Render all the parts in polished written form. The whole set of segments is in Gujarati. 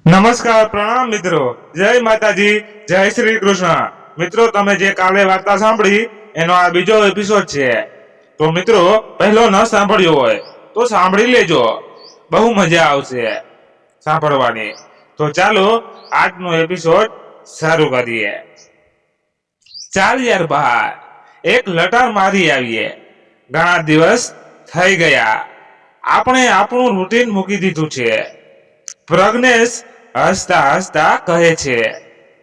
નમસ્કાર, પ્રણામ મિત્રો, જય માતાજી, જય શ્રી કૃષ્ણ। મિત્રો, તમે જે કાલે વાર્તા સાંભળી એનો આ બીજો એપિસોડ છે। તો મિત્રો, પહેલો ન સાંભળ્યો હોય તો સાંભળી લેજો, બહુ મજા આવશે સાંભળવાની। તો ચાલો આજનો એપિસોડ શરૂ કરીએ। ચાલ યાર બહાર એક લટાર મારી આવીએ, ઘણા દિવસ થઈ ગયા, આપણે આપણું રૂટીન મૂકી દીધું છે। પ્રજ્ઞેશ હસતા હસતા કહે છે,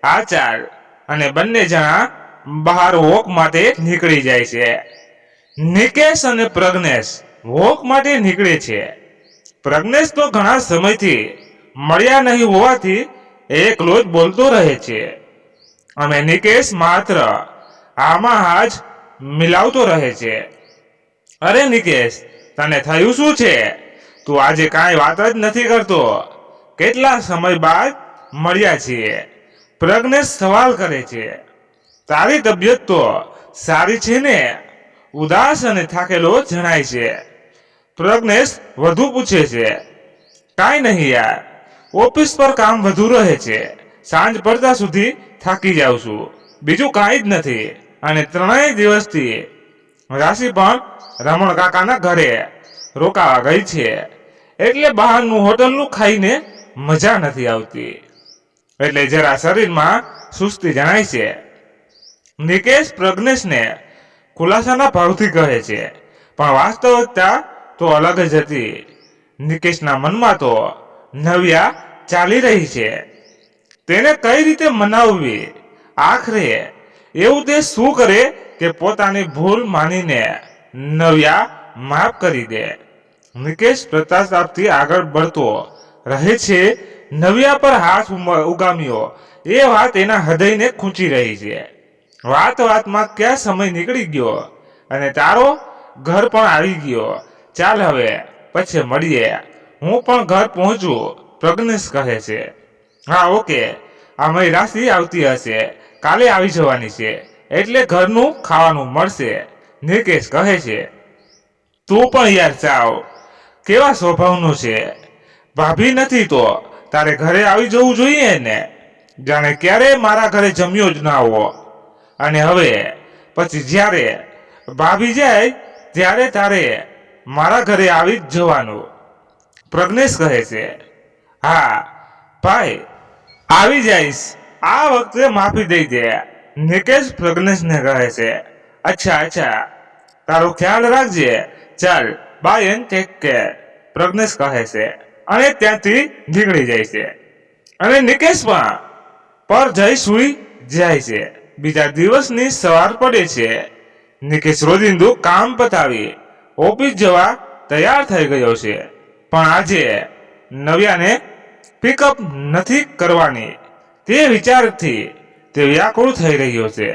હા ચાલ, અને બંને જણા બહાર વોક માટે નીકળી જાય છે। નિકેશ અને પ્રજ્ઞેશ વોક માટે નીકળે છે। પ્રજ્ઞેશ તો ઘણા સમયથી મળ્યા નહીં હોવાથી એકલો જ બોલતો રહે છે, અને નિકેશ માત્ર આમાં હાજ મિલાવતો રહે છે। અરે નિકેશ, તને થયું શું છે? તું આજે કાંઈ વાત જ નથી કરતો, કેટલા સમય બાદ મળ્યા છીએ? પ્રજ્ઞેશ સવાલ કરે છે। તારી તબિયત તો સારી છે ને? ઉદાસ અને થાકેલો જણાય છે। પ્રજ્ઞેશ વધુ પૂછે છે, કાંઈ નહીં યાર, ઓફિસ પર કામ વધુ રહે છે, સાંજ પડતા સુધી થાકી જાઉં છું, બીજું કાંઈ જ નથી। અને 3 દિવસથી રાશિ પણ રમણ કાકાના ઘરે રોકાવા ગઈ છે, એટલે બહારનું હોટલનું ખાઈને મજા નથી આવતી, એટલે જરા શરીરમાં સુસ્તી જણાય છે। નિકેશ પ્રજ્ઞેશને ખુલાસાના ભાવથી કહે છે, પણ વાસ્તવિકતા તો અલગ જ હતી। નિકેશના મનમાં તો નવ્યા ચાલી રહી છે, તેને કઈ રીતે મનાવવી? આખરે એવું તે શું કરે કે પોતાની ભૂલ માનીને નવ્યા માફ કરી દે? નિકેશ પ્રતાપથી આગળ बढ़તો રહે છે। નવ્યા પર હાથ ઉગામ્યો એ વાત એના હૃદયને ખૂંચી રહી છે। વાત વાતમાં ક્યાં સમય નીકળી ગયો અને તારો ઘર પણ આવી ગયો। ચાલ હવે પછી મળીએ, હું પણ ઘર પહોંચું, પ્રજ્ઞેશ કહે છે। હા ઓકે, અમારી રાશિ આવતી હશે, કાલે આવી જવાની છે, એટલે ઘરનું ખાવાનું મળશે, નિકેશ કહે છે। તું પણ યાર ચાવ, કેવા સ્વભાવનું છે? ભાભી નથી તો તારે ઘરે આવી જવું જોઈએ ને? જાણે ક્યારે મારા ઘરે જમ્યો જ ના હો, અને હવે પછી જ્યારે ભાભી જાય ત્યારે તારે મારા ઘરે આવી જ જવાનું, પ્રજ્ઞેશ કહે છે। હા ભાઈ, આવી જઈશ, આ વખતે માફી દઈ દે, નિકેશ પ્રજ્ઞેશને કહે છે। અચ્છા અચ્છા, તારો ખ્યાલ રાખજે, ચાલ bye and take care, Pragnesh કહે છે, અને ત્યાંથી નીકળી જાય છે। અને નિકેશ પણ પર જઈ સુઈ જાય છે। બીજા દિવસની સવાર પડે છે। નિકેશ રોજિંદુ કામ પતાવી ઓફિસ જવા તૈયાર થઈ ગયો છે, પણ આજે નવ્યાને પિકઅપ નથી કરવાની તે વિચારથી તે વ્યાકુળ થઈ રહ્યો છે।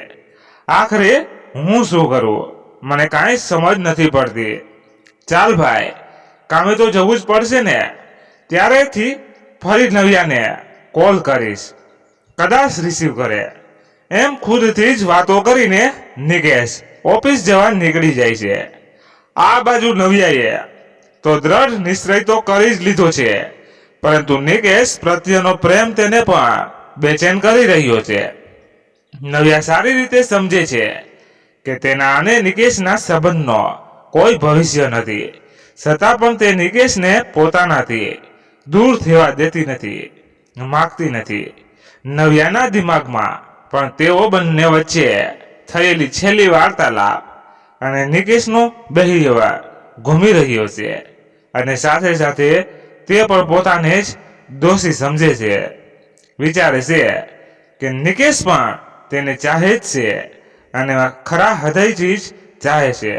આખરે હું શું કરું? મને કાંઈ સમજ નથી પડતી। ચાલ ભાઈ, કામે તો જવું જ પડશે ને, ત્યારેથી ફરી નવ્યાને કોલ કરીશ, કદાચ રિસીવ કરે, એમ ખુદથી જ વાતો કરીને નિકેશ ઓફિસ જવા નીકળી જાય છે। આ બાજુ નવ્યાએ તો દ્રઢ નિશ્ચય તો કરી જ લીધો છે, પરંતુ નિકેશ પ્રત્યેનો પ્રેમ તેને પણ બેચેન કરી રહ્યો છે। નવ્યા સારી રીતે સમજે છે કે તેના અને નિકેશના સંબંધનો કોઈ ભવિષ્ય નથી, છતાં પણ તે નિકેશને પોતાનાથી દૂર થવા દેતી નથી, માગતી નથી। નવ્યાના દિમાગમાં પણ તેઓ બંને વચ્ચે થયેલી છેલ્લી વાર્તાલાપ અને નિકેશનો બિહેવિયર ઘૂમી રહ્યો છે, અને સાથે સાથે તે પણ પોતાને જ દોષી સમજે છે। વિચારે છે કે નિકેશ પણ તેને ચાહે જ છે, અને ખરા હૃદયથી જ ચાહે છે।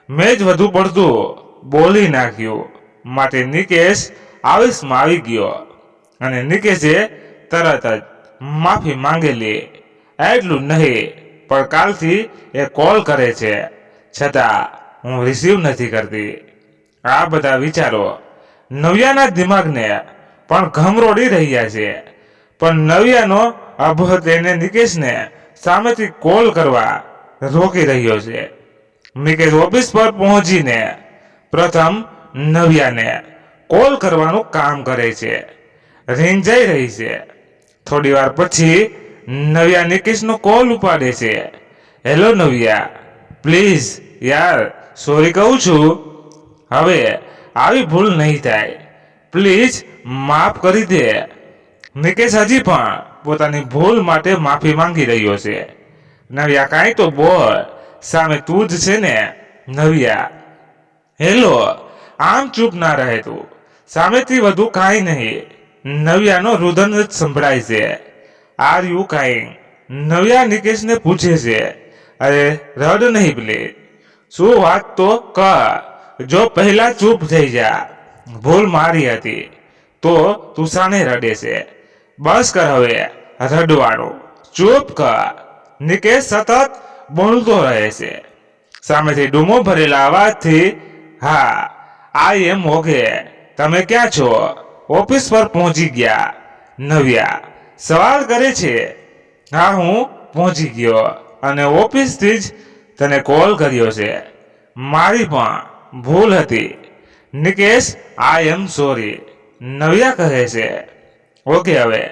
મેં જ વધુ પડતું બોલી નાખ્યું, માટે નિકેશ આવેશમાં આવી ગયો, અને નિકેશે તરત જ માફી માંગેલી। એટલું નહીં, પણ કાલથી એ કોલ કરે છે, છતાં હું રિસીવ નથી કરતી। આ બધા વિચારો નવ્યાના દિમાગને પણ ઘમરોડી રહ્યા છે, પણ નવ્યાનો અભય તેને નિકેશને સામેથી કોલ કરવા રોકી રહ્યો છે। નિકેશ ઓફિસ પર પહોંચીને પ્રથમ નવ્યાને કોલ કરવાનું કામ કરે છે, રિંગ જઈ રહી છે. થોડી વાર પછી નવ્યા નિકેશનો કોલ ઉપાડે છે. હેલો નવ્યા, પ્લીઝ યાર સોરી કહું છું. હવે આવી ભૂલ નહીં થાય, પ્લીઝ માફ કરી દે. નિકેશ હજી પણ પોતાની ભૂલ માટે માફી માંગી રહ્યો છે. નવ્યા કાંઈ તો બોલ, સામે તું જ છે ને. નવ્યા, હેલો, આમ ચૂપ ના રહે તું, સામેથી વધુ કાંઈ નહીં. નવ્યાનો રુદન જ સંભળાય છે. આર યુ કાંઈ? નવ્યા નિકેશને પૂછે છે. અરે રડ નહીં પ્લીઝ, શું વાત તો કર. જો પહેલા ચૂપ થઈ જા, ભૂલ મારી હતી તો તું સાને રડે છે. બસ કર હવે રડવાનું, ચૂપ કર. નિકેશ સતત બોલતો રહે છે. સામેથી ડૂમો ભરેલા અવાજથી, હા આઈ એમ ઓકે. તમે ક્યાં છો? ઓફિસ પર પહોંચી ગયા? નવ્યા સવાલ કરે છે. હા હું પહોંચી ગયો અને ઓફિસથી જ તને કોલ કર્યો છે. મારી પણ ભૂલ હતી. નિકેશ આઈ એમ સોરી. નવ્યા કહે છે. ઓકે હવે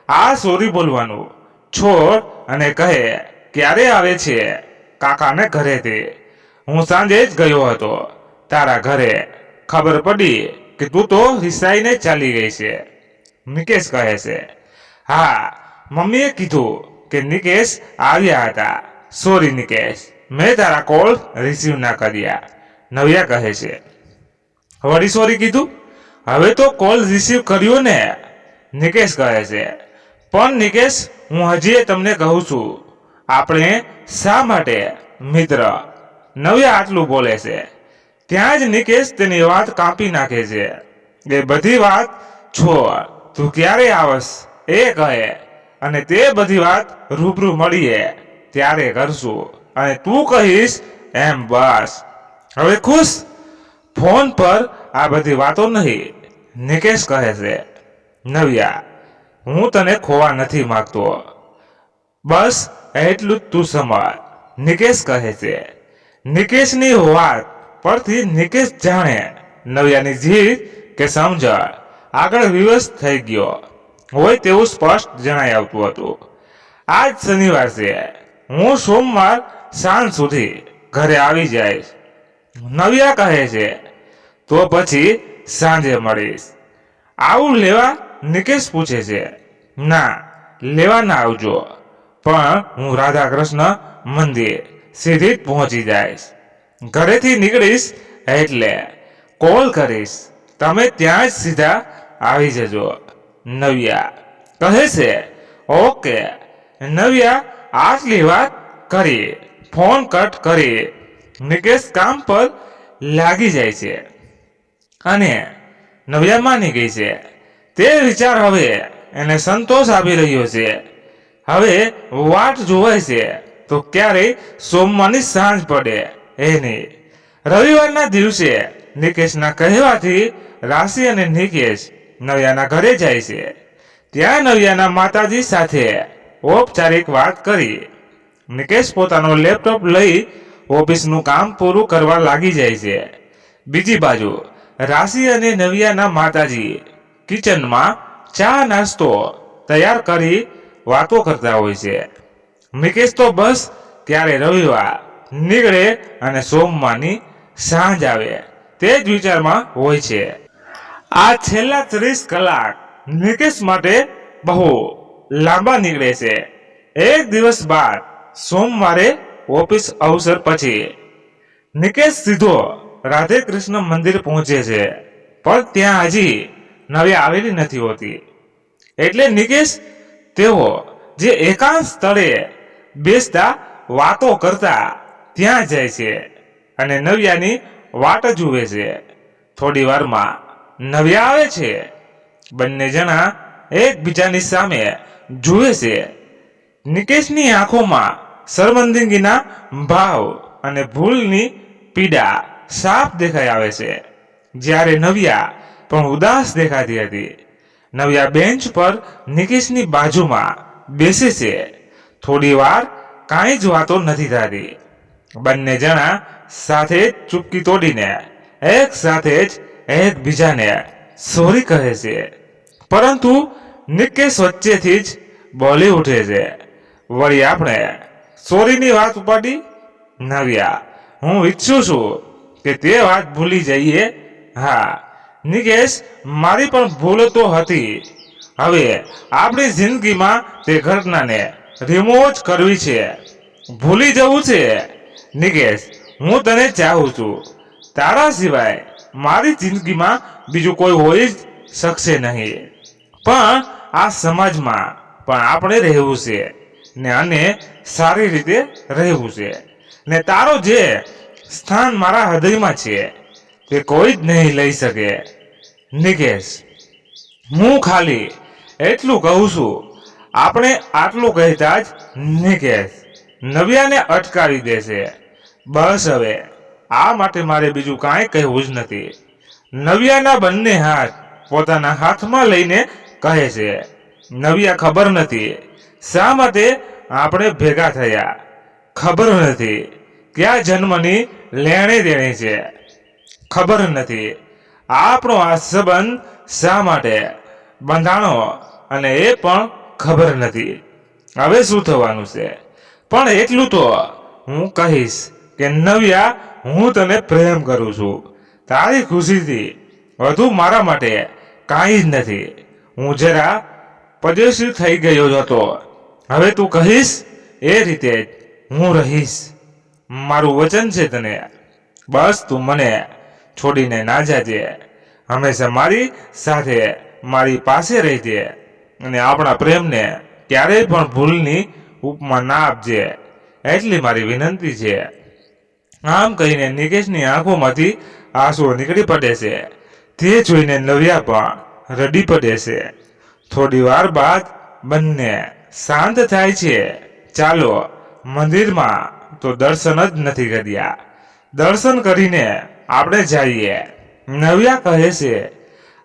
આ સોરી બોલવાનું છોડ અને કહે ક્યારે આવે છે કાકાને ઘરેથી? હું સાંજે જ ગયો હતો તારા ઘરે. ખબર પડી કે તું તો રિસાઈને ચાલી ગઈ છે. નિકેશ કહે છે. હા મમ્મીએ કીધું કે નિકેશ આવ્યા હતા. સોરી નિકેશ, મેં તારા કોલ રિસીવ ના કર્યા. નવ્યા કહે છે. વળી સોરી કીધું? હવે તો કોલ રિસીવ કર્યો ને. નિકેશ કહે છે. પણ નિકેશ હું હજી તમને કહું છું, આપણે શા માટે મિત્ર? નવ્યા આટલું બોલે છે. ત્યાં જ નિકેશ તેની વાત કાપી નાખે છે. એ બધી વાત છોડ, તું ક્યારે આવસ એ કહે, અને તે બધી વાત રૂબરૂ મળીએ ત્યારે કરશું. અને તું કહીશ એમ બસ. હવે ખુશ? ફોન પર આ બધી વાતો નહીં. નિકેશ કહે છે. નવ્યા, હું તને ખોવા નથી માંગતો, બસ એટલું જ તું સમજ. નિકેશ કહે છે. નિકેશની વાત પરથી નિકેશ જાણે નવ્યાની જીદ કે સમજણ આગળ વિવશ થઈ ગયો હોય તેવું સ્પષ્ટ જણાઈ આવતું હતું. આજ શનિવાર છે, હું સોમવાર સાંજ સુધી ઘરે આવી જઈશ. નવ્યા કહે છે. તો પછી સાંજે મળીશ. આવું લેવા? નિકેશ પૂછે છે. ના, લેવા ના આવજો, પણ હું રાધા કૃષ્ણ મંદિર સીધી જ પહોંચી જઈશ. ઘરેથી નીકળીશ એટલે કોલ કરીશ, તમે ત્યાં જ સીધા આવી જજો. નવ્યા કહે છે. ઓકે. નવ્યા આટલી વાત કરી ફોન કટ કરી નિકેશ કામ પર લાગી જાય છે અને નવ્યા માની ગઈ છે. તે વિચાર હવે એને સંતોષ આપી રહ્યો છે. હવે વાટ જોવાય છે તો ક્યારેય સોમવારની સાંજ પડે એની. રવિવારના દિવસે નિકેશના કહેવાથી રાશિ અને નિકેશ નવ્યાના ઘરે જાય છે. ત્યાં નવ્યાના માતાજી સાથે ઔપચારિક વાત કરી. નિકેશ પોતાનો લેપટોપ લઈ ઓફિસનું કામ પૂરું કરવા લાગી જાય છે. બીજી બાજુ રાશિ અને નવ્યાના માતાજી કિચનમાં ચા નાસ્તો તૈયાર કરી વાતો કરતા હોય છે. નિકેશ તો બસ ક્યારે રવિવાર નીકળે અને સોમવારની સાંજ આવે તે જ વિચારમાં હોય છે. આ છેલ્લા 30 કલાક નિકેશ માટે બહુ લાંબા નીકળે છે. એક દિવસ બાદ સોમવારે ઓફિસ અવસર પછી નિકેશ સીધો રાધે કૃષ્ણ મંદિર પહોંચે છે. પણ ત્યાં હજી નવ્યા આવેલી નથી હોતી. એટલે નિકેશ તેઓ જે એકાંત સ્થળે બેસતા વાતો કરતા ત્યાં જાય છે અને નવ્યાની વાટ જુએ છે. થોડી વારમાં નવ્યા આવે છે. બંને જણા એકબીજાની સામે જુએ છે. નિકેશની આંખોમાં શર્મંદગીના ભાવ અને ભૂલની પીડા સાફ દેખાઈ આવે છે. જ્યારે નવ્યા પણ ઉદાસ દેખાતી હતી. નવ્યા બેન્ચ પર નિકેશની બાજુમાં બેસે છે. થોડી વાર કાંઈ જ વાતો નથી થતી. બંને જણા સાથે જ ચૂપકી તોડીને એક સાથે જ એકબીજાને સોરી કહે છે. પરંતુ નિકેશ વચ્ચેથી જ બોલી ઉઠે છે. વળી આપણે ચોરીની વાત ઉપાડી. નવ્યા, હું ઈચ્છું છું કે તે વાત ભૂલી જઈએ. હા નિકેશ, મારી પણ ભૂલ તો હતી. હવે આપણી જિંદગીમાં તે ઘટનાને રિમૂવ જ કરવી છે, ભૂલી જવું છે. નિકેશ, હું તને ચાહું છું. તારા સિવાય મારી જિંદગીમાં બીજું કોઈ હોઈ જ શકશે નહીં. પણ આ સમાજમાં પણ આપણે રહેવું છે ને, અને સારી રીતે રહેવું છે. ને તારો જે સ્થાન મારા હૃદયમાં છે તે કોઈ જ નહીં લઈ શકે. નિકેશ, હું ખાલી એટલું કહું છું. આપણે આટલું કહેતા જ નિકેશ નવ્યાને અટકાવી દેશે. બસ હવે આ માટે મારે બીજું કાંઈ કહેવું જ નથી. નવ્યાના બંને હાથ પોતાના હાથમાં લઈને કહે છે, નવ્યા, ખબર નથી શા માટે આપણે ભેગા થયા. ખબર નથી ક્યાં જન્મની લેણી દેણી છે. ખબર નથી આપણો આ સંબંધ શા માટે બંધાણો, અને એ પણ ખબર નથી હવે શું થવાનું છે. પણ એટલું તો હું કહીશ કે નવ્યા, હું તને પ્રેમ કરું છું. તારી ખુશીથી વધુ મારા માટે કાંઈ જ નથી. હું જરા પદેશી થઈ ગયો હતો. હવે તું કહીશ એ રીતે જ હું રહીશ. મારું વચન છે તને. બસ તું મને છોડીને ના જાજે. હંમેશા મારી સાથે, મારી પાસે રહેજે, અને આપણા પ્રેમને ક્યારેય પણ ભૂલની ઉપમા ના આપજે. એટલી મારી વિનંતી છે. આમ કહીને નિકેશની આંખોમાંથી આંસુઓ નીકળી પડે છે. તે જોઈને નવ્યા પણ રડી પડે છે. થોડી વાર બાદ બંને શાંત થાય છે. ચાલો મંદિરમાં તો દર્શન જ નથી કર્યા, દર્શન કરીને આપણે જઈએ. નવ્યા કહે છે.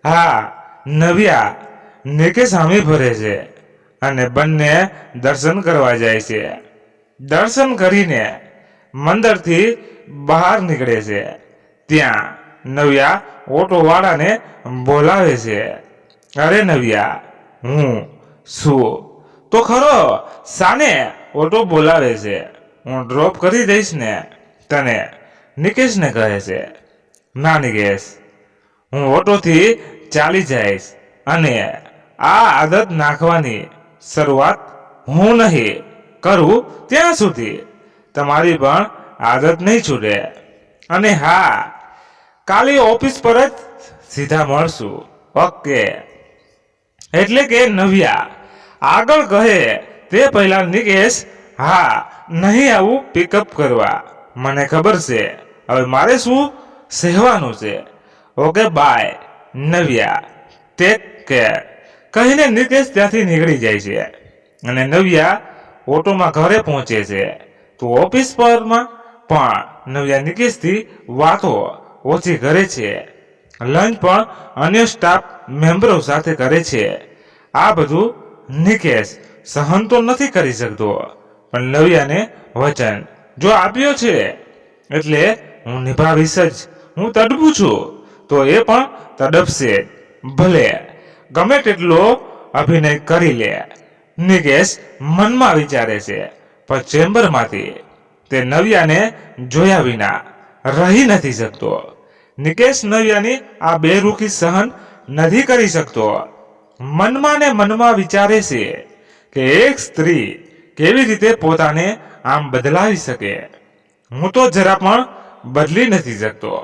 હા નવ્યા. નિકેશ સામે ભરે છે અને બંને દર્શન કરવા જાય છે. દર્શન કરીને મંદિરથી બહાર નીકળે છે. ત્યાં નવ્યા ઓટોવાળાને બોલાવે છે. અરે નવ્યા, હું શું તો ખરો, શાને ઓટો બોલાવે છે? હું ડ્રોપ કરી દઈશ ને તને, નિકેશને કહે છે. ના નિકેશ, હું ઓટોથી ચાલી જઈશ, અને આ આદત નાખવાની શરૂઆત હું નહીં કરું ત્યાં સુધી તમારી પણ આદત નહીં છૂટે. અને હા, કાલે ઓફિસ પર જ સીધા મળશું. ઓકે. એટલે કે નવ્યા આગળ કહે તે પહેલા નિકેશ હા નહીં આવું પિકઅપ કરવા. મને ખબર છે હવે મારે શું સહેવાનું છે. Okay bye Navya, take care કહીને નિકેશ ત્યાંથી નીકળી જાય છે. અને નવ્યા ઓટોમાં ઘરે પહોંચે છે. તો ઓફિસ પરમાં પણ નવ્યા નિકેશથી વાતો ઓછી કરે છે. લંચ પણ અન્ય સ્ટાફ મેમ્બરો સાથે કરે છે. આ બધું નિકેશ સહન તો નથી કરી શકતો, પણ નવ્યાને વચન જો આપ્યો છે એટલે હું નિભાવીશ જ. હું તડપું છું તો એ પણ તડપશે, ભલે ગમે તેટલો અભિનય કરી લે. નિકેશ મનમાં વિચારે છે, પણ ચેમ્બરમાંથી તે નવ્યાને જોયા વિના રહી નથી શકતો. નિકેશ નવ્યાની આ બેરૂખી સહન નથી કરી શકતો. મનમાં ને મનમાં વિચારે છે કે એક સ્ત્રી કેવી રીતે પોતાને આમ બદલાવી શકે. હું તો જરા પણ બદલી નથી શકતો.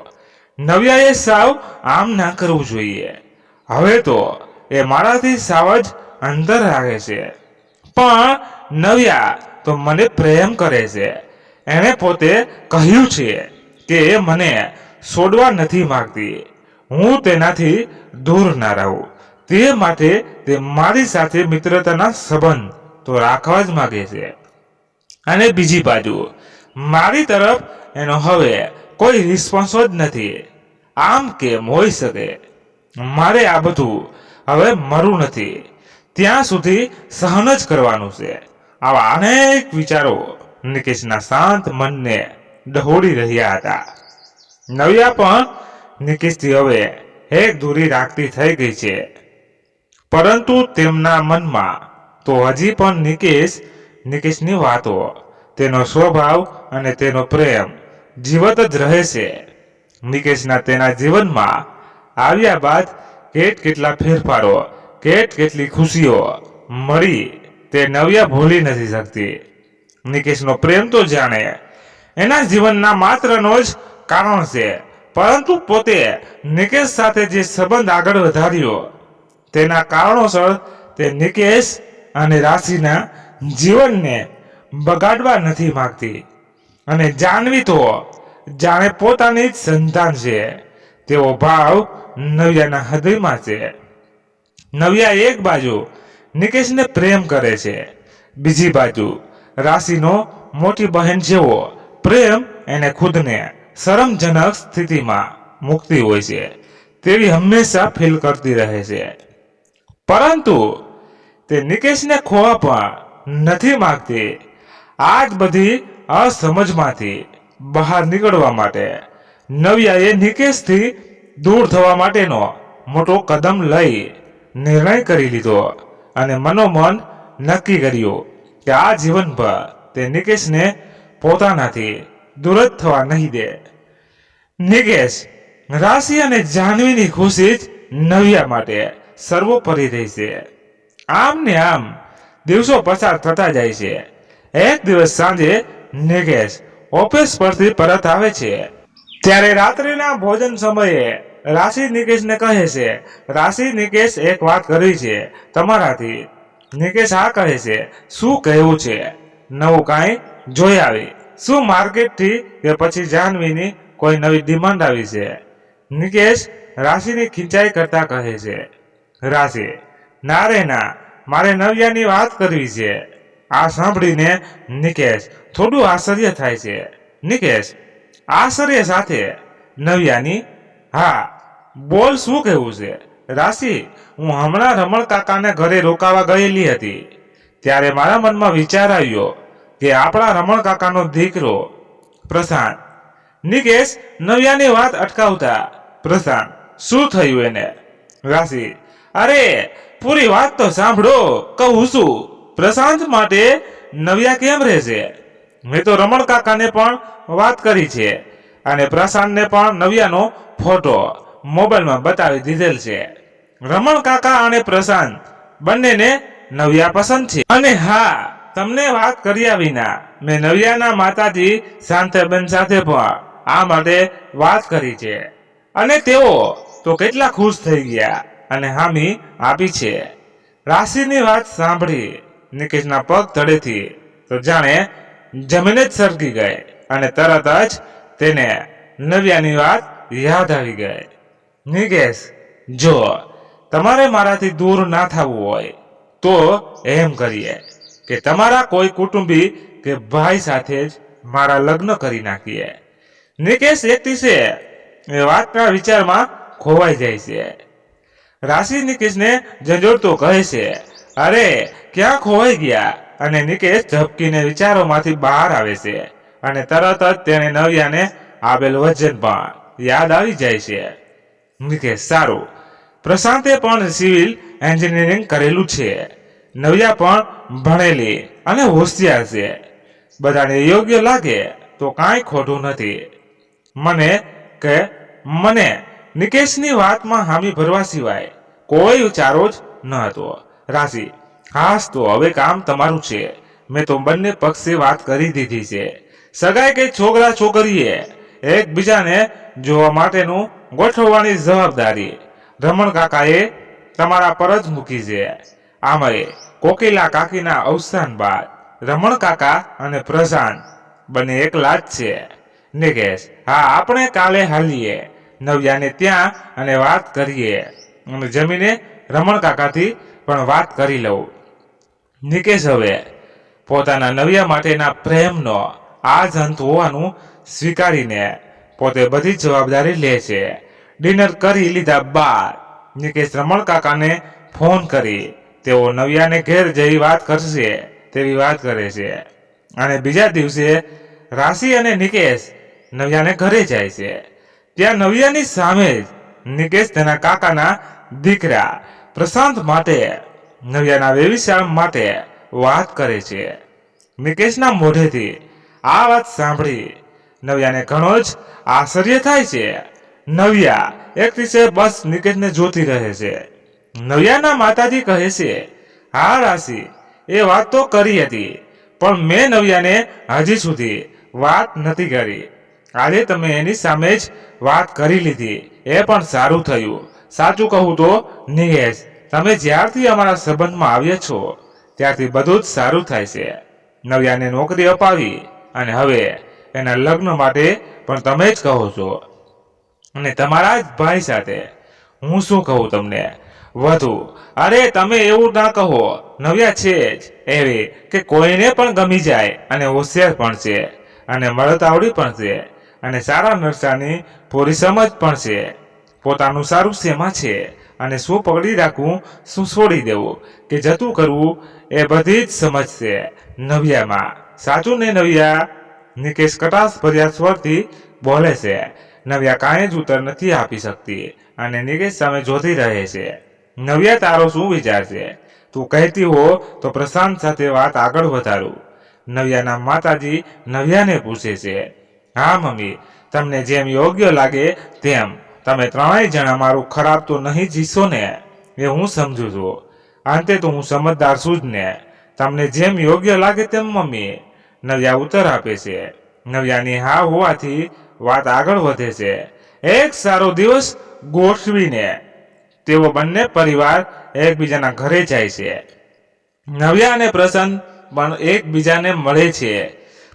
નવ્યાએ સાવ આમ ના કરવું જોઈએ. હવે તો એ મારાથી સાવ જ અંતર રાખે છે. પણ નવ્યા તો મને પ્રેમ કરે છે. એણે પોતે કહ્યું છે કે એ મને છોડવા નથી માંગતી. હું તેનાથી દૂર ના રહું. તે માટે તે મારી સાથે મિત્રતાના સંબંધ તો રાખવા જ માંગે છે. અને બીજી બાજુ મારી તરફ એનો હવે કોઈ રિસ્પોન્સ જ નથી. આમ કેમ હોઈ શકે? મારે આ બધું હવે મરું નથી ત્યાં સુધી સહન જ કરવાનું છે. આવા અનેક વિચારો નિકેશના શાંત મનને ડહોળી રહ્યા હતા. નવ્યા પણ નિકેશથી હવે એક દૂરી રાખતી થઈ ગઈ છે. પરંતુ તેમના મનમાં તો હજી પણ નિકેશની વાતો, તેનો સ્વભાવ અને તેનો પ્રેમ જીવત જ રહે છે. નિકેશના તેના જીવનમાં આવ્યા બાદ કેટલા ફેરફારો, કેટલી ખુશીઓ મળી તે નવ્યા ભૂલી નથી શકતી. નિકેશનો પ્રેમ તો જાણે એના જીવનના માત્રનો જ કારણ છે, પરંતુ પોતે નિકેશ સાથે જે સંબંધ આગળ વધાર્યો તેના કારણોસર તે નિકેશ અને રાશિના જીવનને બગાડવા નથી માંગતી. અને જાનવી તો જાણે પોતાની જ સંતાન છે તેવો ભાવ નવ્યાના હૃદયમાં છે. નવ્યા એક બાજુ નિકેશને પ્રેમ કરે છે, બીજી બાજુ રાશિનો મોટી બહેન જેવો પ્રેમ એને ખુદને શરમજનક સ્થિતિમાં મૂકતી હોય છે તેવી હંમેશા ફીલ કરતી રહે છે. પરંતુ તે નિકેશને ખોવા પણ નથી માંગતી. આ જ બધી અસમજમાંથી બહાર નીકળવા માટે નવ્યાએ નિકેશથી દૂર થવા માટેનો મોટો કદમ લઈ નિર્ણય કરી લીધો અને મનોમન નક્કી કર્યું કે આ જીવનભર તે નિકેશને પોતાનાથી દૂર જ થવા નહીં દે. નિકેશ, રાશિ અને જાહ્નવીની ખુશી જ નવ્યા માટે સર્વોપરી રહી છે. આમ ને આમ દિવસો પસાર થતા જાય છે. એક દિવસ સાંજે નિકેશ ઓફિસ પરથી પરત આવે છે ત્યારે રાત્રિના ભોજન સમયે રાશિ નિકેશને કહે છે, રાશિ નિકેશ એક વાત કરવી છે તમારાથી. નિકેશ હા કહે છે, શું કહેવું છે? નવું કાંઈ જોઈ આવી? શું માર્કેટથી કે પછી જાહ્નવીની કોઈ નવી ડિમાન્ડ આવી છે? નિકેશ રાશિની ખીચાઈ કરતા કહે છે, રાશિ, ના રે ના, મારે નવ્યાની વાત કરવી છે. આ સાંભળીને નિકેશ થોડું આશ્ચર્ય થાય છે. નિકેશ આશ્ચર્ય સાથે નવ્યાની, હા બોલ, શું કહેવું છે? રાશિ, હું હમણાં રમણ કાકાને ઘરે રોકાવા ગયેલી હતી ત્યારે મારા મનમાં વિચાર આવ્યો કે આપણા રમણ કાકાનો દીકરો પ્રશાંત. નિકેશ નવ્યાની વાત અટકાવતા, પ્રશાંત, શું થયું એને? રાશિ, અરે પૂરી વાત તો સાંભળો, કહું છું. પ્રશાંત માટે નવ્યા કેમ રહેશે? મેં તો રમણ કાકાને પણ વાત કરી છે અને પ્રશાંતને પણ નવ્યાનો ફોટો મોબાઈલમાં બતાવી દીધેલ છે. રમણ કાકા અને પ્રશાંત બંનેને નવ્યા પસંદ છે. અને હા, તમને વાત કર્યા વિના મેં નવ્યાના માતાજી શાંતાબેન સાથે પણ આ માટે વાત કરી છે અને તેઓ તો કેટલા ખુશ થઈ ગયા અને હામી આપી છે. રાશિની વાત સાંભળી નિકેશના પગ તળેથી તો જાણે જમીન જ સરકી ગઈ અને તરત જ તેને નવ્યાની વાત યાદ આવી ગઈ. નિકેશ, જો તમારે મારાથી દૂર ના થવું હોય તો એમ કરીએ કે તમારા કોઈ કુટુંબી કે ભાઈ સાથે જ મારા લગ્ન કરી નાખીએ. નિકેશ એક દિવસે એ વાતના વિચારમાં ખોવાઈ જાય છે. રાશિ નિકેશને ઝંઝોડતો કહે છે, અરે ક્યાં ખોવાઈ ગયા? અને નિકેશ ઝબકીને વિચારોમાંથી બહાર આવે છે અને તરત જ તેને નવ્યાને આપેલ વચન પણ યાદ આવી જાય છે. નિકેશ, સારું, પ્રશાંતે પણ સિવિલ એન્જિનિયરિંગ કરેલું છે, નવ્યા પણ ભણેલી અને હોશિયાર છે. બધાને યોગ્ય લાગે તો કાંઈ ખોટું નથી. મને નિકેશની વાતમાં હામી ભરવા સિવાય કોઈ વિચારો જ ન હતો. રાશિ, ખાસ તો હવે કામ તમારું છે. મેં તો બંને પક્ષે વાત કરી દીધી છે. સગાઈ કે છોકરા છોકરીએ એકબીજાને જોવા માટેનું ગોઠવવાની જવાબદારી રમણ કાકાએ તમારા પર જ મૂકી છે. આમય કોકિલા કાકીના અવસાન બાદ રમણ કાકા અને પ્રશાંત બંને એકલા જ છે. નિકેશ, હા, આપણે કાલે હાલીએ નવ્યાને ત્યાં અને વાત કરીએ અને જમીને રમણ કાકાથી પણ વાત કરી લઉં. નિકેશ હવે પોતાના નવ્યા માટેના પ્રેમનો આ જ અંત હોવાનું સ્વીકારીને પોતે બધી જવાબદારી લે છે. ડિનર કરી લીધા બાદ નિકેશ રમણ કાકાને ફોન કરી તેઓ નવ્યાને ઘેર જઈ વાત કરશે તેવી વાત કરે છે અને બીજા દિવસે રાશિ અને નિકેશ નવ્યાને ઘરે જાય છે. ત્યાં નવ્યાની સામે જ નિકેશ તેના કાકાના દીકરા પ્રશાંત માટે, નવ્યાના વ્યભિચાર માટે વાત કરે છે. નિકેશના મોઢેથી આ વાત સાંભળી નવ્યાને ઘણો જ આશ્ચર્ય થાય છે. નવ્યા એક દિવસે બસ નિકેશને જોતી રહે છે. નવ્યાના માતાજી કહે છે, હા રાશિ, એ વાત તો કરી હતી, પણ મેં નવ્યાને હજી સુધી વાત નથી કરી. આજે તમે એની સામે જ વાત કરી લીધી, એ પણ સારું થયું. સાચું કહું તો નિકેશ, તમે જ્યારથી અમારા સંબંધમાં આવ્યા છો ત્યારથી બધું જ સારું થાય છે. નવ્યાને નોકરી અપાવી અને હવે એના લગ્ન માટે પણ તમે જ કહો છો, અને તમારા જ ભાઈ સાથે. હું શું કહું તમને વધુ? અરે તમે એવું ના કહો. નવ્યા છે જ એવી કે કોઈને પણ ગમી જાય, અને હોશિયાર પણ છે, અને મળતાવડી પણ છે, અને સારા નરસાની પૂરી સમજ પણ છે. પોતાનું સારું શેમાં છે, અને શું પકડી રાખવું, શું છોડી દેવું, કે જતું કરવું, એ બધી જ સમજ છે નવ્યામાં. સાચું ને નવ્યા? નિકેશ કટાશ ભર્યા સ્વરથી બોલે છે. નવ્યા કાંઈ જ ઉત્તર નથી આપી શકતી અને નિકેશ સામે જોતી રહે છે. નવ્યા, તારો શું વિચાર છે? તું કહેતી હો તો પ્રશાંત સાથે વાત આગળ વધારું. નવ્યાના માતાજી નવ્યાને પૂછે છે. હા મમ્મી, તમને જેમ યોગ્ય લાગે તેમ. તમે ત્રણેય જણા મારું ખરાબ તો નહીં જીશો ને, એ હું સમજુ છું. અંતે તો હું સમજદાર છું જ ને. તમને જેમ યોગ્ય લાગે તેમ મમ્મી, નવ્યા ઉત્તર આપે છે. નવ્યાની હા હોવાથી વાત આગળ વધે છે. એક સારો દિવસ ગોઠવીને તેઓ બંને પરિવાર એકબીજાના ઘરે જાય છે. નવ્યા અને પ્રશાંત પણ એકબીજાને મળે છે.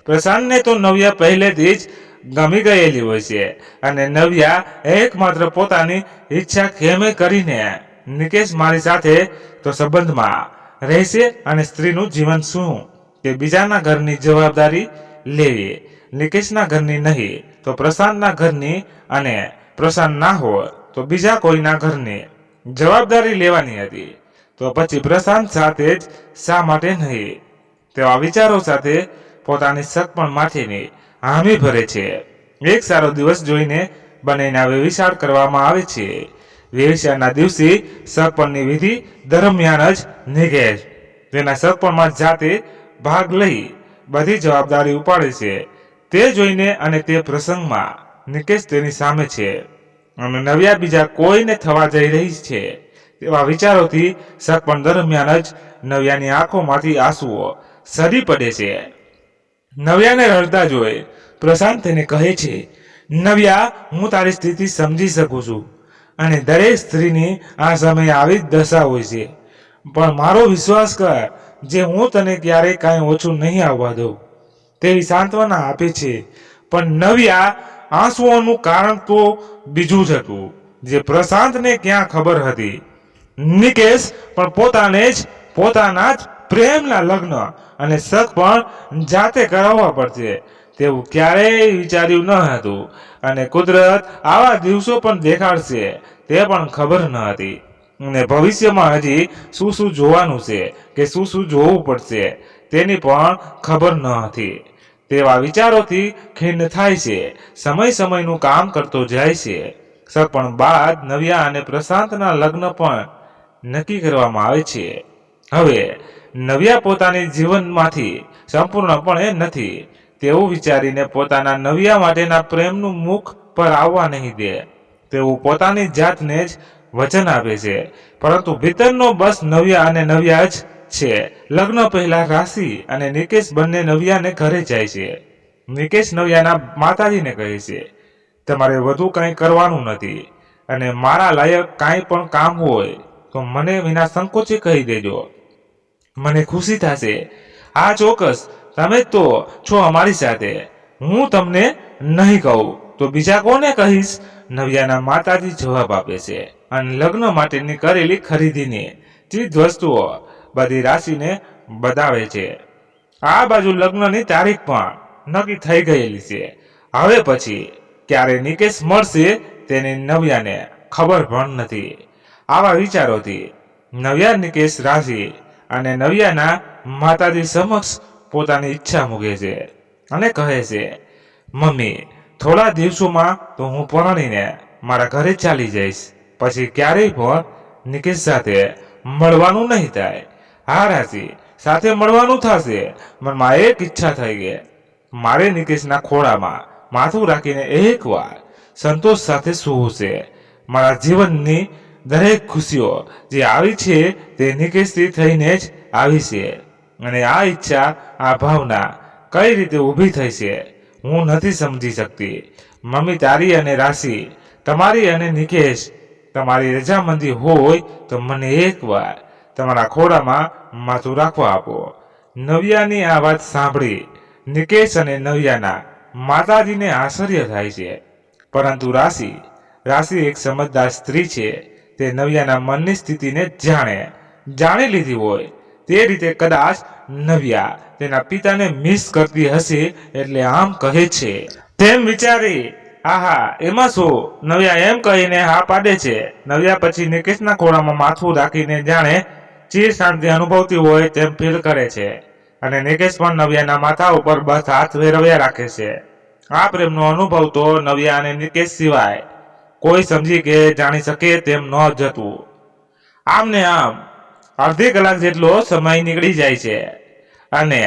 પ્રશાંતને તો નવ્યા પહેલેથી જ ગમી ગયેલી હોય છે, અને નવ્યા એકમાત્ર પોતાની ઈચ્છા ખેમે કરીને નિકેશ મારી સાથે તો સંબંધમાં રહેશે, અને સ્ત્રીનું જીવન શું કે બીજાના ઘરની જવાબદારી લેવી, નિકેશના ઘરની નહીં તો પ્રશાંતના ઘરની, અને પ્રશાંત ના હોય તો બીજા કોઈના ઘરની જવાબદારી લેવાની હતી. તો પછી પ્રશાંત સાથે જ શા માટે નહીં? તેવા વિચારો સાથે પોતાની સગપણ માટેની હામી ભરે છે. એક સારો દિવસ જોઈને બંનેના વ્યભિચાર કરવામાં આવે છે. વ્યભિચારના દિવસે સગપણની વિધિ દરમિયાન જ નિકેશ તેના સગપણમાં જાતે ભાગ લઈ બધી જવાબદારી ઉપાડે છે. તે જોઈને અને તે પ્રસંગમાં નિકેશ તેની સામે છે, અને નવ્યા બીજા કોઈને થવા જઈ રહી છે. તેવા વિચારોથી સગપણ દરમિયાન જ નવ્યાની આંખોમાંથી આંસુઓ સરી પડે છે. નવ્યાને રડતા જોઈ પ્રશાંત તેને કહે છે, નવ્યા, હું તારી સ્થિતિ સમજી શકું છું, અને દરેક સ્ત્રીની આ સમયે આવી જ દશા હોય છે, પણ મારો વિશ્વાસ કર, જે હું તને ક્યારેય કાંઈ ઓછું નહીં આવવા દઉં. તેવી સાંત્વના આપે છે. પણ નવ્યા, આંસુઓનું કારણ તો બીજું જ હતું, જે પ્રશાંતને ક્યાં ખબર હતી. નિકેશ પણ પોતાના જ પ્રેમના લગ્ન અને સગ પણ જાતે કરાવવા પડશે તેવું ક્યારેય વિચાર્યું ન હતું, અને કુદરત આવા દિવસો પણ દેખાડશે તે પણ ખબર ન હતી. અને ભવિષ્યમાં હજી શું જોવાનું છે કે શું જોવું પડશે તેની પણ ખબર ન હતી. તેવા વિચારોથી ખિન્ન થાય છે. સમયનું કામ કરતો જાય છે. સગપણ બાદ નવ્યા અને પ્રશાંતના લગ્ન પણ નક્કી કરવામાં આવે છે. હવે નવ્યા પોતાની જીવનમાંથી સંપૂર્ણપણે નથી તેવું વિચારીને પોતાના નવ્યા માટેના પ્રેમનું મુખ પર આવવા નહીં દે તેવું પોતાની જાતને જ વચન આપે છે. પરંતુ ભીતરનો બસ નવ્યા અને નવ્યા જ છે. લગ્ન પહેલા રાશિ અને નિકેશ બંને નવ્યાને ઘરે જાય છે. નિકેશ નવ્યાના માતાજીને કહે છે, તમારે વધુ કંઈ કરવાનું નથી, અને મારા લાયક કાંઈ પણ કામ હોય તો મને વિના સંકોચે કહી દેજો, મને ખુશી થશે. હા ચોક્કસ, તમે તો છો અમારી સાથે. હું તમને નહીં કહું તો બીજા કોને કહીશ? નવ્યાના માતાજી જવાબ આપે છે, અને લગ્ન માટેની કરેલી ખરીદીની ચીજ વસ્તુઓ બધી રાશિને બતાવે છે. આ બાજુ લગ્નની તારીખ પણ નક્કી થઈ ગયેલી છે. હવે પછી ક્યારે નિકેશ મળશે તેની નવ્યાને ખબર પણ નથી. આવા વિચારોથી નવ્યા નિકેશ રાશિ અને નવ્યાના માતાજી સમક્ષ પોતાની ઈચ્છા મૂકે છે, અને કહે છે, મમ્મી, થોડા દિવસોમાં તો હું પરણીને મારા ઘરે ચાલી જઈશ. પછી ક્યારેય પણ નિકેશ સાથે મળવાનું નહીં થાય. હા રાશિ, સાથે મળવાનું થશે. મનમાં એક ઈચ્છા થઈ ગઈ, મારે નિકેશના ખોળામાં માથું રાખીને એકવાર સંતોષ સાથે સૂવું છે. મારા જીવનની દરેક ખુશીઓ જે આવી છે તે નિકેશથી થઈને જ આવી છે. અને આ ઈચ્છા, આ ભાવના કઈ રીતે ઊભી થઈ છે હું નથી સમજી શકતી. મમ્મી, તારી અને રાશિ, તમારી અને નિકેશ, તમારી રજામંદી હોય તો મને એકવાર તમારા ખોળામાં માથું રાખવા આપો. નવ્યાની આ વાત સાંભળી નિકેશ અને નવ્યાના માતાજીને આશ્ચર્ય થાય છે. પરંતુ રાશિ એક સમજદાર સ્ત્રી છે. તે નવ્યાના મનની સ્થિતિને જાણી લીધી હોય તે રીતે કદાચ નવ્યા તેના પિતાને મિસ કરતી હશે એટલે આમ કહે છે. તેમ વિચારી આહા એમાં શું, નવ્યા એમ કહીને હા પાડે છે. નવ્યા પછી નિકેશના ખોળામાં માથું રાખીને જાણે ચીર શાંતિ અનુભવતી હોય તેમ ફીલ કરે છે. અને નિકેશ પણ નવ્યાના માથા ઉપર બસ હાથ ફેરવ્યા રાખે છે. આ પ્રેમનો અનુભવ તો નવ્યા અને નિકેશ સિવાય કોઈ સમજી કે જાણી શકે તેમ ન જતું. આમ ને આમ અડધી કલાક જેટલો સમય નીકળી જાય છે અને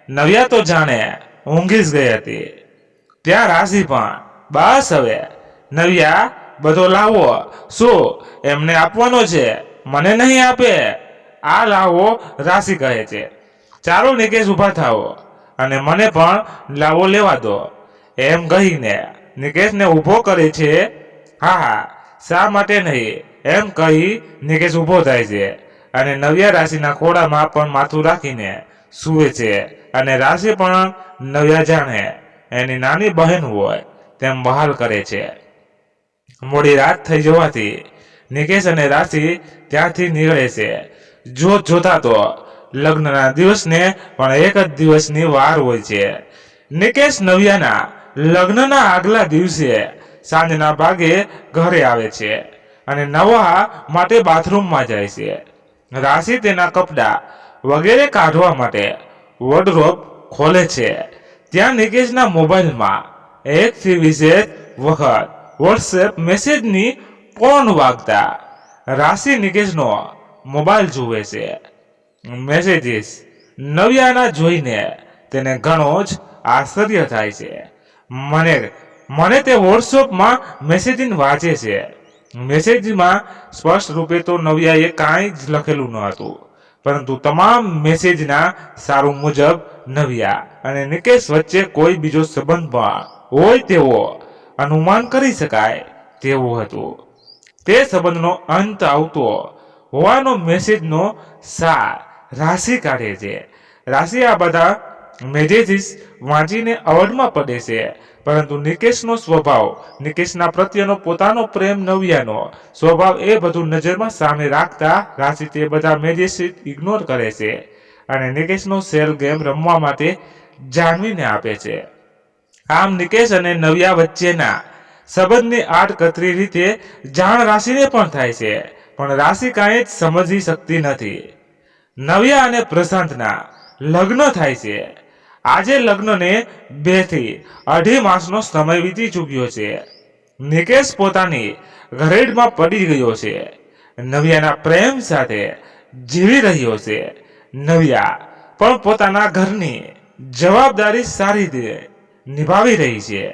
નવ્યા તો જાણે ઊંઘી જ ગઈ હતી. ત્યાં રાશિ પણ બસ હવે નવ્યા બધો લાવો, શું એમને આપવાનો છે, મને નહીં આપે? આ લાવો, રાશિ કહે છે. ચાલો નિકેશ ઊભા થાઓ અને મને પણ લાવો લેવા દો. એમ કહીને નિકેશને ઊભો કરે છે. હા, શા માટે નહીં એમ કહી નિકેશ ઊભો થાય છે અને નવ્યા રાશિના ખોળામાં પણ માથું રાખીને સૂવે છે. અને રાશિ પણ નવ્યા જાણે એની નાની બહેન હોય તેમ બહાલ કરે છે. મોડી રાત થઈ જવાથી નિકેશ અને રાશિ ત્યાંથી નીકળે છે. જોતા તો લગ્નના દિવસને પણ એક જ દિવસની વાર હોય છે. નિકેશ નવ્યાના લગ્નના આગલા દિવસે સાંજના ભાગે ઘરે આવે છે અને નવા માટે બાથરૂમમાં જાય છે. રાશિ તેના કપડાં વગેરે કાઢવા માટે વોર્ડરોબ ખોલે છે. ત્યાં નિકેશના મોબાઈલમાં એકથી વિશેષ વખત વોટ્સએપ મેસેજની ફોન વાગતા રાશિ નિકેશનો મોબાઈલ જુએ છે. મેસેજીસ નવ્યાના જોઈને તેને ઘણો જ આશ્ચર્ય થાય છે. મને તે વોટ્સએપમાં મેસેજિંગ વાંચે છે. મેસેજમાં સ્પષ્ટ રૂપે તો નવ્યાએ કાંઈ જ લખેલું ન હતું, પરંતુ તમામ મેસેજના સારું મુજબ નવ્યા અને નિકેશ વચ્ચે કોઈ બીજો સંબંધ પણ હોય તેવો અનુમાન કરી શકાય તેવું હતું. તે સંબંધનો અંત આવતો હોવાનો મેસેજનો સાર રાશિ કાઢે છે. રાશિ આ બધા મેસેજીસ વાંચીને અવઢમાં પડે છે. પરંતુ નિકેશનો સ્વભાવ, નિકેશના પ્રત્યેનો પોતાનો પ્રેમ, નવ્યાનો સ્વભાવ એ બધું નજરમાં સામે રાખતા રાશિ તે બધા મેસેજીસ ઇગ્નોર કરે છે અને નિકેશનો સેલ ગેમ રમવા માટે જાણવીને આપે છે. આમ નિકેશ અને નવ્યા વચ્ચેના સંબંધની આડકતરી રીતે જાણ રાશિને પણ થાય છે, પણ રાશિ કાંઈ જ સમજી શકતી નથી. નવ્યા અને પ્રશાંતના લગ્ન થાય છે. આજે લગ્નને 2 થી 2.5 માસનો સમય વીતી ચૂક્યો છે. નિકેશ પોતાની ઘરેડમાં પડી ગયો છે. નવ્યાના પ્રેમ સાથે જીવી રહ્યો છે. નવ્યા પણ પોતાના ઘરની જવાબદારી સારી રીતે નિભાવી રહી છે,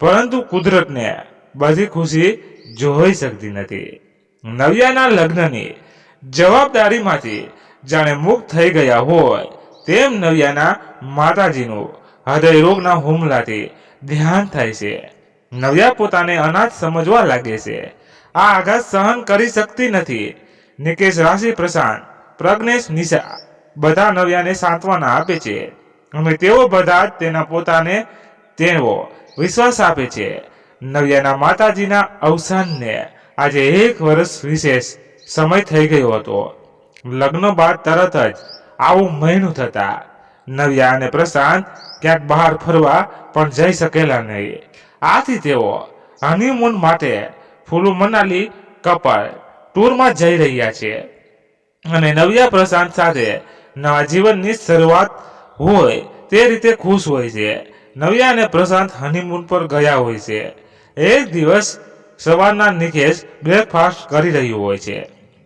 પરંતુ કુદરતને બધી ખુશી જોઈ શકતી નથી. નવ્યાના લગ્નની જવાબદારીમાંથી જાણે મુક્ત થઈ ગયા હોય તેમ નવ્યાના માતાજીનું હૃદય રોગના હુમલાથી ધ્યાન થાય છે. નવ્યા પોતાને અનાથ સમજવા લાગે છે. આ આઘાત સહન કરી શકતી નથી. નિકેશ, રાશિ, પ્રશાંત, પ્રજ્ઞેશ, નિશા બધા નવ્યાને સાંત્વના આપે છે અને તેઓ બધા જ તેનો વિશ્વાસ આપે છે. નવ્યાના માતાજીના અવસાનને આજે 1 વર્ષ વિશેષ સમય થઈ ગયો હતો. લગ્ન બાદ તરત જ આવું મહિનું થતા નવ્યા અને પ્રશાંત ક્યાંક બહાર ફરવા પણ જઈ શકેલા નહીં. આથી તેઓ હનીમૂન માટે ફૂલુ મનાલી કપલ ટૂરમાં જઈ રહ્યા છે અને નવ્યા પ્રશાંત સાથે નવા જીવનની શરૂઆત હોય તે રીતે ખુશ હોય છે. નવ્યા અને પ્રશાંત હનીમૂન પર ગયા હોય છે. એક દિવસ સવારના નિકેશ બ્રેકફાસ્ટ કરી રહ્યું હોય છે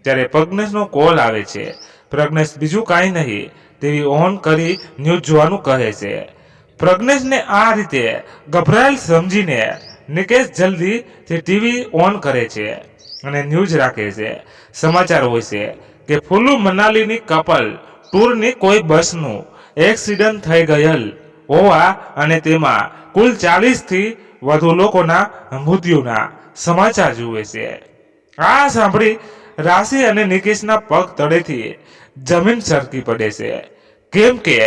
ત્યારે પ્રજ્ઞેશનો કોલ આવે છે. પ્રજ્ઞેશ બીજું કાંઈ નહીં, ટીવી ઓન કરી ન્યૂઝ જોવાનું કહે છે. પ્રજ્ઞેશને આ રીતે ગભરાયેલ સમજીને નિકેશ જલ્દીથી ટીવી ઓન કરે છે અને ન્યૂઝ રાખે છે. સમાચાર હોય છે કે કુલ્લુ મનાલીની કપલ ટૂરની કોઈ બસનું એક્સિડન્ટ થઈ ગયેલ હોવા અને તેમાં કુલ 40થી વધુ લોકોના મૃત્યુના સમાચાર જુએ છે. આ સાંભળી રાશિ અને નિકેશના પગ તળેથી જમીન સરકી પડે છે, કેમ કે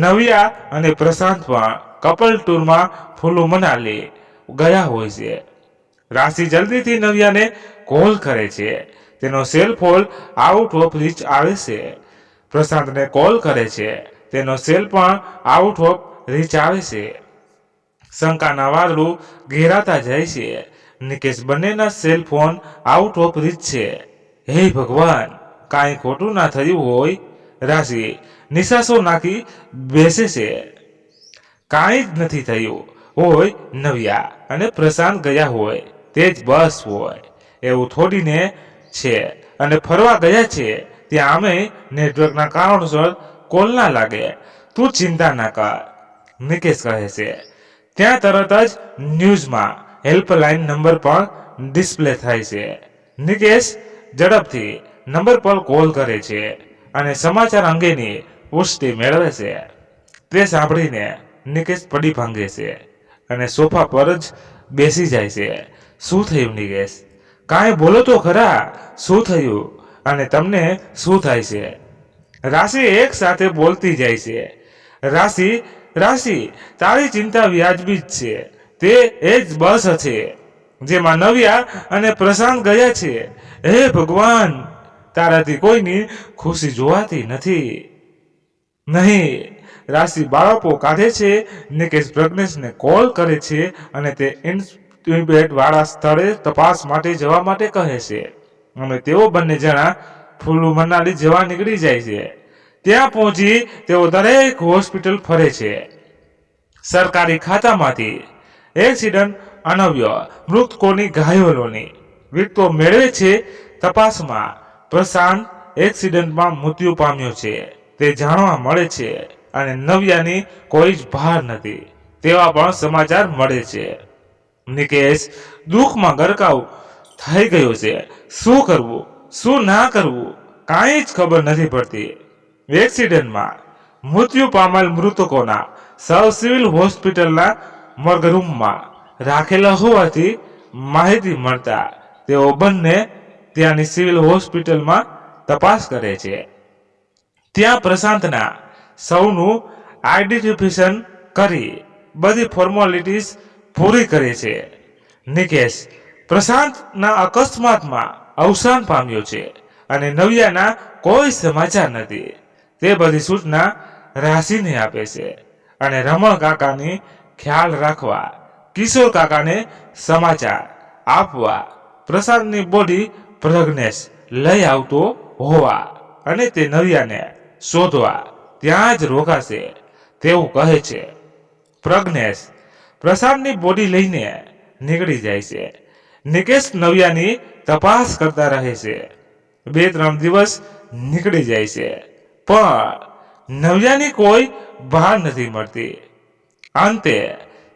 નવ્યા અને પ્રશાંત પણ કપલ ટૂરમાં કુલ્લુ મનાલી ગયા હોય છે. રાશિ જલ્દીથી નવ્યાને કોલ કરે છે. તેનો cell phone out of reach આવે છે. પ્રશાંતને કોલ કરે છે. તેનો સેલ પણ આઉટ ઓફ રીચ આવે છે. શંકાના વાદળું ઘેરાતા જાય છે. નિકેશ બંનેના cell phone out of reach છે. હે ભગવાન, કાંઈ ખોટું ના થયું હોય. રાશિ નિશાસો નાખી બેસે છે. કાંઈ જ નથી થયું હોય. નવ્યા અને પ્રશાંત ગયા હોય તે જ બસ હોય એવું થોડીને છે અને ફરવા ગયા છે. ત્યાં અમે નેટવર્કના કારણોસર કોલ ના લાગે. તું ચિંતા ના કર, નિકેશ કહે છે. ત્યાં તરત જ ન્યૂઝમાં હેલ્પલાઇન નંબર પણ ડિસ્પ્લે થાય છે. નિકેશ ઝડપથી નંબર પર કોલ કરે છે અને સમાચાર અંગેની પુષ્ટિ મેળવે છે. તે સાંભળીને નિકેશ પડી ભાંગે છે અને સોફા પર જ બેસી જાય છે. શું થયું નિકેશ? કાંઈ બોલો તો ખરા, શું થયું અને તમને શું થાય છે? રાશિ એક સાથે બોલતી જાય છે. રાશિ તારી ચિંતા વ્યાજબી જ છે. તે એ જ બસ છે જેમાં નવ્યા અને પ્રશાંત ગયા છે. હે ભગવાન, તારાથી કોઈની ખુશી જોવાતી નથી. નહીં. રાશિ બાળકો કાઢે છે. નિકેશ પ્રજ્ઞેશને કોલ કરે છે અને તે ઇન્સ્ટિટ્યુટ વાળા સ્થળે તપાસ માટે જવા માટે કહે છે અને તેઓ બંને જણા કુલ્લુ મનાલી જવા નીકળી જાય છે. ત્યાં પહોંચી તેઓ દરેક હોસ્પિટલ ફરે છે. સરકારી ખાતામાંથી એક્સિડન્ટ અનવ્ય મૃતકોની ઘાયલોની વિગતો મેળવે છે. તપાસમાં પ્રશાંત એક્સિડન્ટમાં મૃત્યુ પામ્યો છે તે જાણવા મળે છે અને નવ્યાની કોઈ જ ભાર નથી તેવા પણ સમાચાર મળે છે. નિકેશ દુઃખમાં ગરકાવ થઈ ગયો છે. શું કરવું, શું ના કરવું, કાંઈ જ ખબર નથી પડતી. એક્સિડન્ટમાં મૃત્યુ પામેલ મૃતકોના સૌ સિવિલ હોસ્પિટલના મોર્ગરૂમમાં રાખેલા હોવાથી માહિતી મળતા તેઓ બંને ત્યાંની સિવિલ હોસ્પિટલમાં તપાસ કરે છે. ત્યાં પ્રશાંતના સૌનું આઈડેન્ટિફિકેશન કરી બધી ફોર્માલિટીઝ પૂરી કરે છે. નિકેશ પ્રશાંતના અકસ્માતમાં અવસાન પામ્યો છે અને નવ્યાના કોઈ સમાચાર નથી. તે બધી સૂચના રાશિને આપે છે અને રમણ કાકાની ખ્યાલ રાખવા કિશોર કાકાને સમાચાર આપવા પ્રશાંતની બોડી પ્રજ્ઞેશ લઈ આવતો હોવા અને તે નવ્યાને શોધવા ત્યાં જ રોકાશે તેવું કહે છે. પ્રજ્ઞેશ પ્રશાંતની બોડી લઈને નીકળી જાય છે. નિકેશ નવ્યાની તપાસ કરતા રહે છે. 2-3 દિવસ નીકળી જાય છે પણ નવ્યાની કોઈ ભાર નથી મળતી. અંતે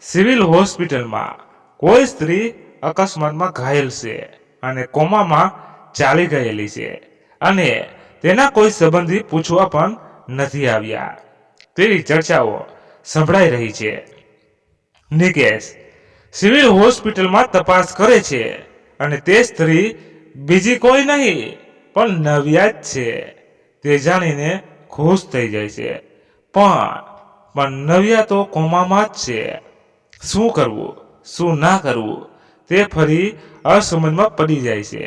સિવિલ હોસ્પિટલમાં કોઈ સ્ત્રી અકસ્માતમાં ઘાયલ છે અને કોમામાં ચાલી ગયેલી છે અને તેના કોઈ સંબંધી પૂછવા પણ નથી આવ્યા તેવી ચર્ચાઓ સંભળાઈ રહી છે. નિકેશ સિવિલ હોસ્પિટલમાં તપાસ કરે છે અને તે સ્ત્રી બીજી કોઈ નહીં પણ નવ્યા જ છે. તે જાણીને ખુશ થઈ જાય છે પણ નવ્યા તો કોમામાં જ છે. શું કરવું, શું ના કરવું તે ફરી અસમજમાં પડી જાય છે.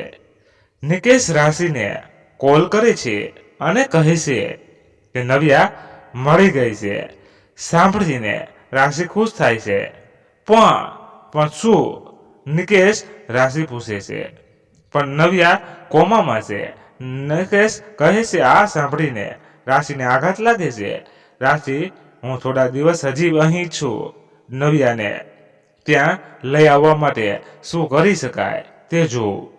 નિકેશ રાશિને કોલ કરે છે અને કહે છે કે નવ્યા મળી ગઈ છે. સાંભળીને રાશિ ખુશ થાય છે. પણ શું? નિકેશ રાશિ પૂછે છે. પણ નવ્યા કોમામાં છે. નિકેશ કહે છે. આ સાંભળીને રાશિને આઘાત લાગે છે. રાશિ, હું થોડા દિવસ હજી અહીં છું. નવ્યાને ત્યાં લઈ આવવા માટે શું કરી શકાય તે જોઉં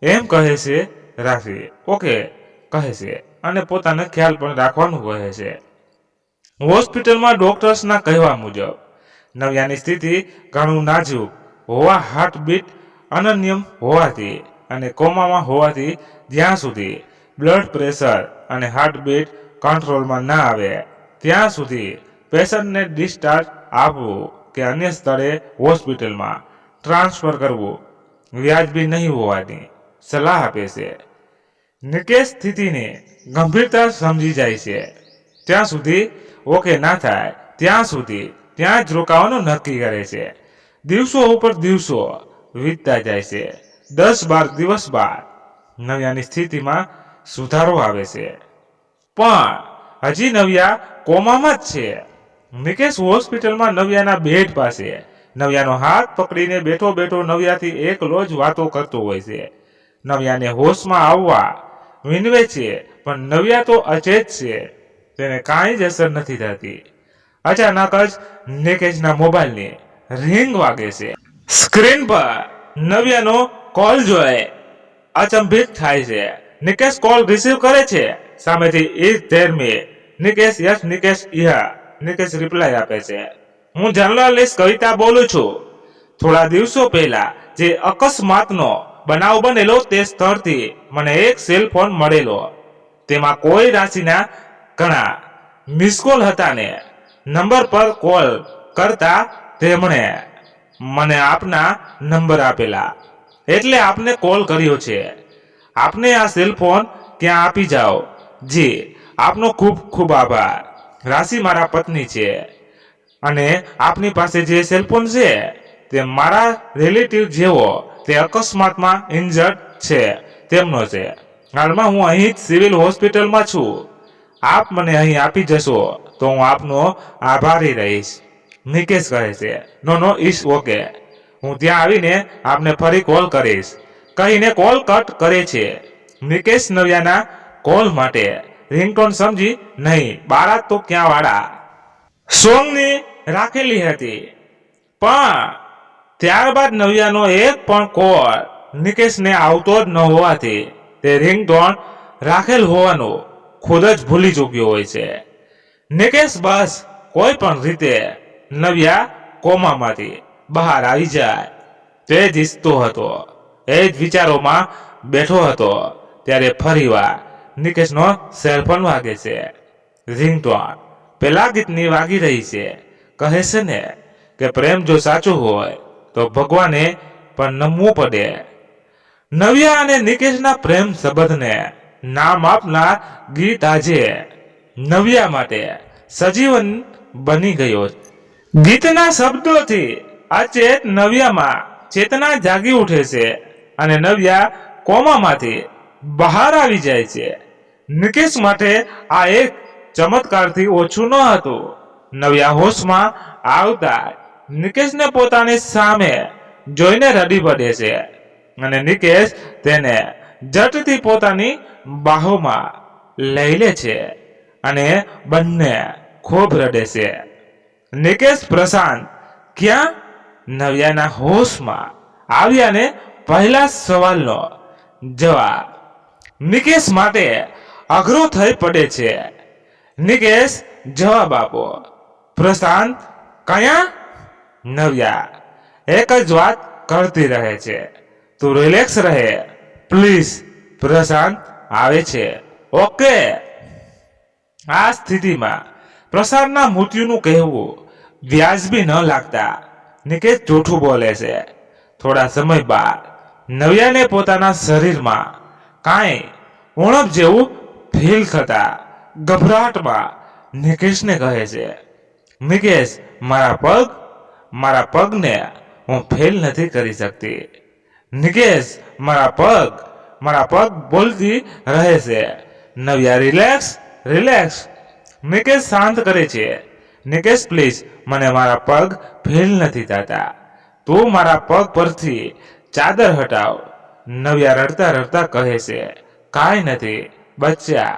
એમ કહે છે. રાશિ ઓકે કહે છે અને પોતાનો ખ્યાલ પણ રાખવાનું કહે છે. હોસ્પિટલમાં ડોક્ટર્સના કહેવા મુજબ નવ્યાની સ્થિતિ ઘણું નાજુક હોવા, હાર્ટબીટ અનન્યમ હોવાથી અને કોમામાં હોવાથી જ્યાં સુધી બ્લડ પ્રેશર અને હાર્ટબીટ કંટ્રોલમાં ના આવે ત્યાં સુધી પેશન્ટને ડિસ્ચાર્જ આપવું કે અન્ય સ્થળે હોસ્પિટલમાં ટ્રાન્સફર કરવું વ્યાજબી નહીં હોવાની સલાહ આપે છે. નિકેશ સ્થિતિની ગંભીરતા સમજી જાય છે ત્યાં સુધી ઓકે ના થાય ત્યાં સુધી ત્યાં જ રોકાવાનું નક્કી કરે છે. દિવસો ઉપર દિવસો વીતતા જાય છે. 10-12 દિવસ બાદ નવ્યાની સ્થિતિમાં સુધારો આવે છે, પણ હજી નવ્યા કોમામાં જ છે. નિકેશ હોસ્પિટલમાં નવ્યાના બેડ પાસે નવ્યાનો હાથ પકડીને બેઠો બેઠો નવ્યાથી એકલો જ વાતો કરતો હોય છે. નવ્યાને હોશમાં આવવા વિનવે છે, પણ નવ્યા તો અચેત છે, તેને કાંઈ જ અસર નથી થતી. અચાનક જ નિકેશના મોબાઈલની રિંગ વાગે છે. સ્ક્રીન પર નવ્યાનો કોલ જોઈ અચંભિત થાય છે. નિકેશ કોલ રિસીવ કરે છે. સામેથી is there me Nikesh, yes Nikesh here. Nikesh reply આપે છે, હું જર્નલિસ્ટ કવિતા બોલું છું. થોડા દિવસો પહેલા જે અકસ્માતનો બનાવ બનેલો તે સ્થળથી મને એક સેલ ફોન મળેલો. તેમાં કોઈ રાશિના ઘણા મિસકોલ હતા ને નંબર પર કોલ કરતા તેમણે મને આપના નંબર આપેલા એટલે આપને કોલ કર્યો છે. આપને આ સેલ ફોન ક્યાં આપી જાઓ. જી આપનો ખૂબ ખૂબ આભાર. રાશિ મારા પત્ની છે અને આપની પાસે જે સેલ ફોન છે તે મારા રિલેટિવ જેવો તે અકસ્માતમાં ઇન્જર્ડ છે તેમનો છે. હાલમાં હું અહીં જ સિવિલ હોસ્પિટલમાં છું. આપ મને અહીં આપી જશો તો હું આપનો આભારી રહીશ. નિકેશ કહે છે, નો ઇટ્સ ઓકે, હું ત્યાં આવીને આપને ફરી કોલ કરીશ કહીને કોલ કટ કરે છે. નિકેશ નવ્યાના કોલ માટે રિંગટોન સમજી નહીં બારાત તો ક્યાં વાળા સોંગની રાખેલી હતી, પણ ત્યારબાદ નવ્યાનો એક પણ કોલ નિકેશને આવતો જ ન હોવાથી તે રિંગટોન રાખેલ હોવાનું ખુદ જ ભૂલી ચૂક્યો હોય છે. નિકેશ બસ કોઈ પણ રીતે નવ્યા કોમામાંથી બહાર આવી જાય તે જ ઈચ્છતો હતો. એ જ વિચારોમાં બેઠો હતો ત્યારે ફરીવાર નિકેશનો સેલફોન વાગે છે. રિંગટોન પેલા ગીતની વાગી રહી છે. કહે છે ને કે પ્રેમ જો સાચો હોય તો ભગવાને પણ નમવું પડે. નવ્યા અને નિકેશના પ્રેમ સંબંધને નામ આપનાર ગીત આજે નવ્યા માટે સજીવન બની ગયો. ગીતના શબ્દોથી અચેત નવ્યામાં ચેતના જાગી ઉઠે છે અને નવ્યા કોમામાંથી બહાર આવી જાય છે. નિકેશ માટે આ એક ચમત્કારથી ઓછું ન હતું. નવ્યા હોશમાં આવતા નિકેશને પોતાની સામે જોઈને રડી પડે છે અને નિકેશ તેને ઝટથી પોતાની બાહોમાં લઈ લે છે અને બંને ખૂબ રડે છે. નિકેશ પ્રશાંત ક્યાં? નવ્યાના હોશમાં આવ્યાને પહેલા સવાલનો જવાબ નિકેશ માટે અઘરો થઈ પડે છે. નિકેશ જવાબ આપો. પ્રશાંત કયા? નવ્યા એક જ વાત કરતી રહે છે, તું રિલેક્સ રહે પ્લીઝ. પ્રશાંત આવે છે. ઓકે. આ સ્થિતિમાં પ્રશાંતના મૃત્યુનું કહેવું વ્યાજબી ન લાગતા નિકેશ જૂઠું બોલે છે. થોડા સમય બાદ નવ્યાને પોતાના શરીરમાં કાંઈ ઉણપ જેવું ફીલ થતા ગભરાટમાં નિકેશને કહે છે, નિકેશ મારા પગને હું ફીલ નથી કરી શકતી. નિકેશ મારા પગ બોલતી રહે છે. નવ્યા રિલેક્સ. નિકેશ શાંત કરે છે. નિકેશ પ્લીઝ, મને મારા પગ ફીલ નથી થતા, તું મારા પગ પરથી ચાદર હટાવ. નવ્યા રડતા રડતા કહે છે, કાંઈ નથી બચ્ચા,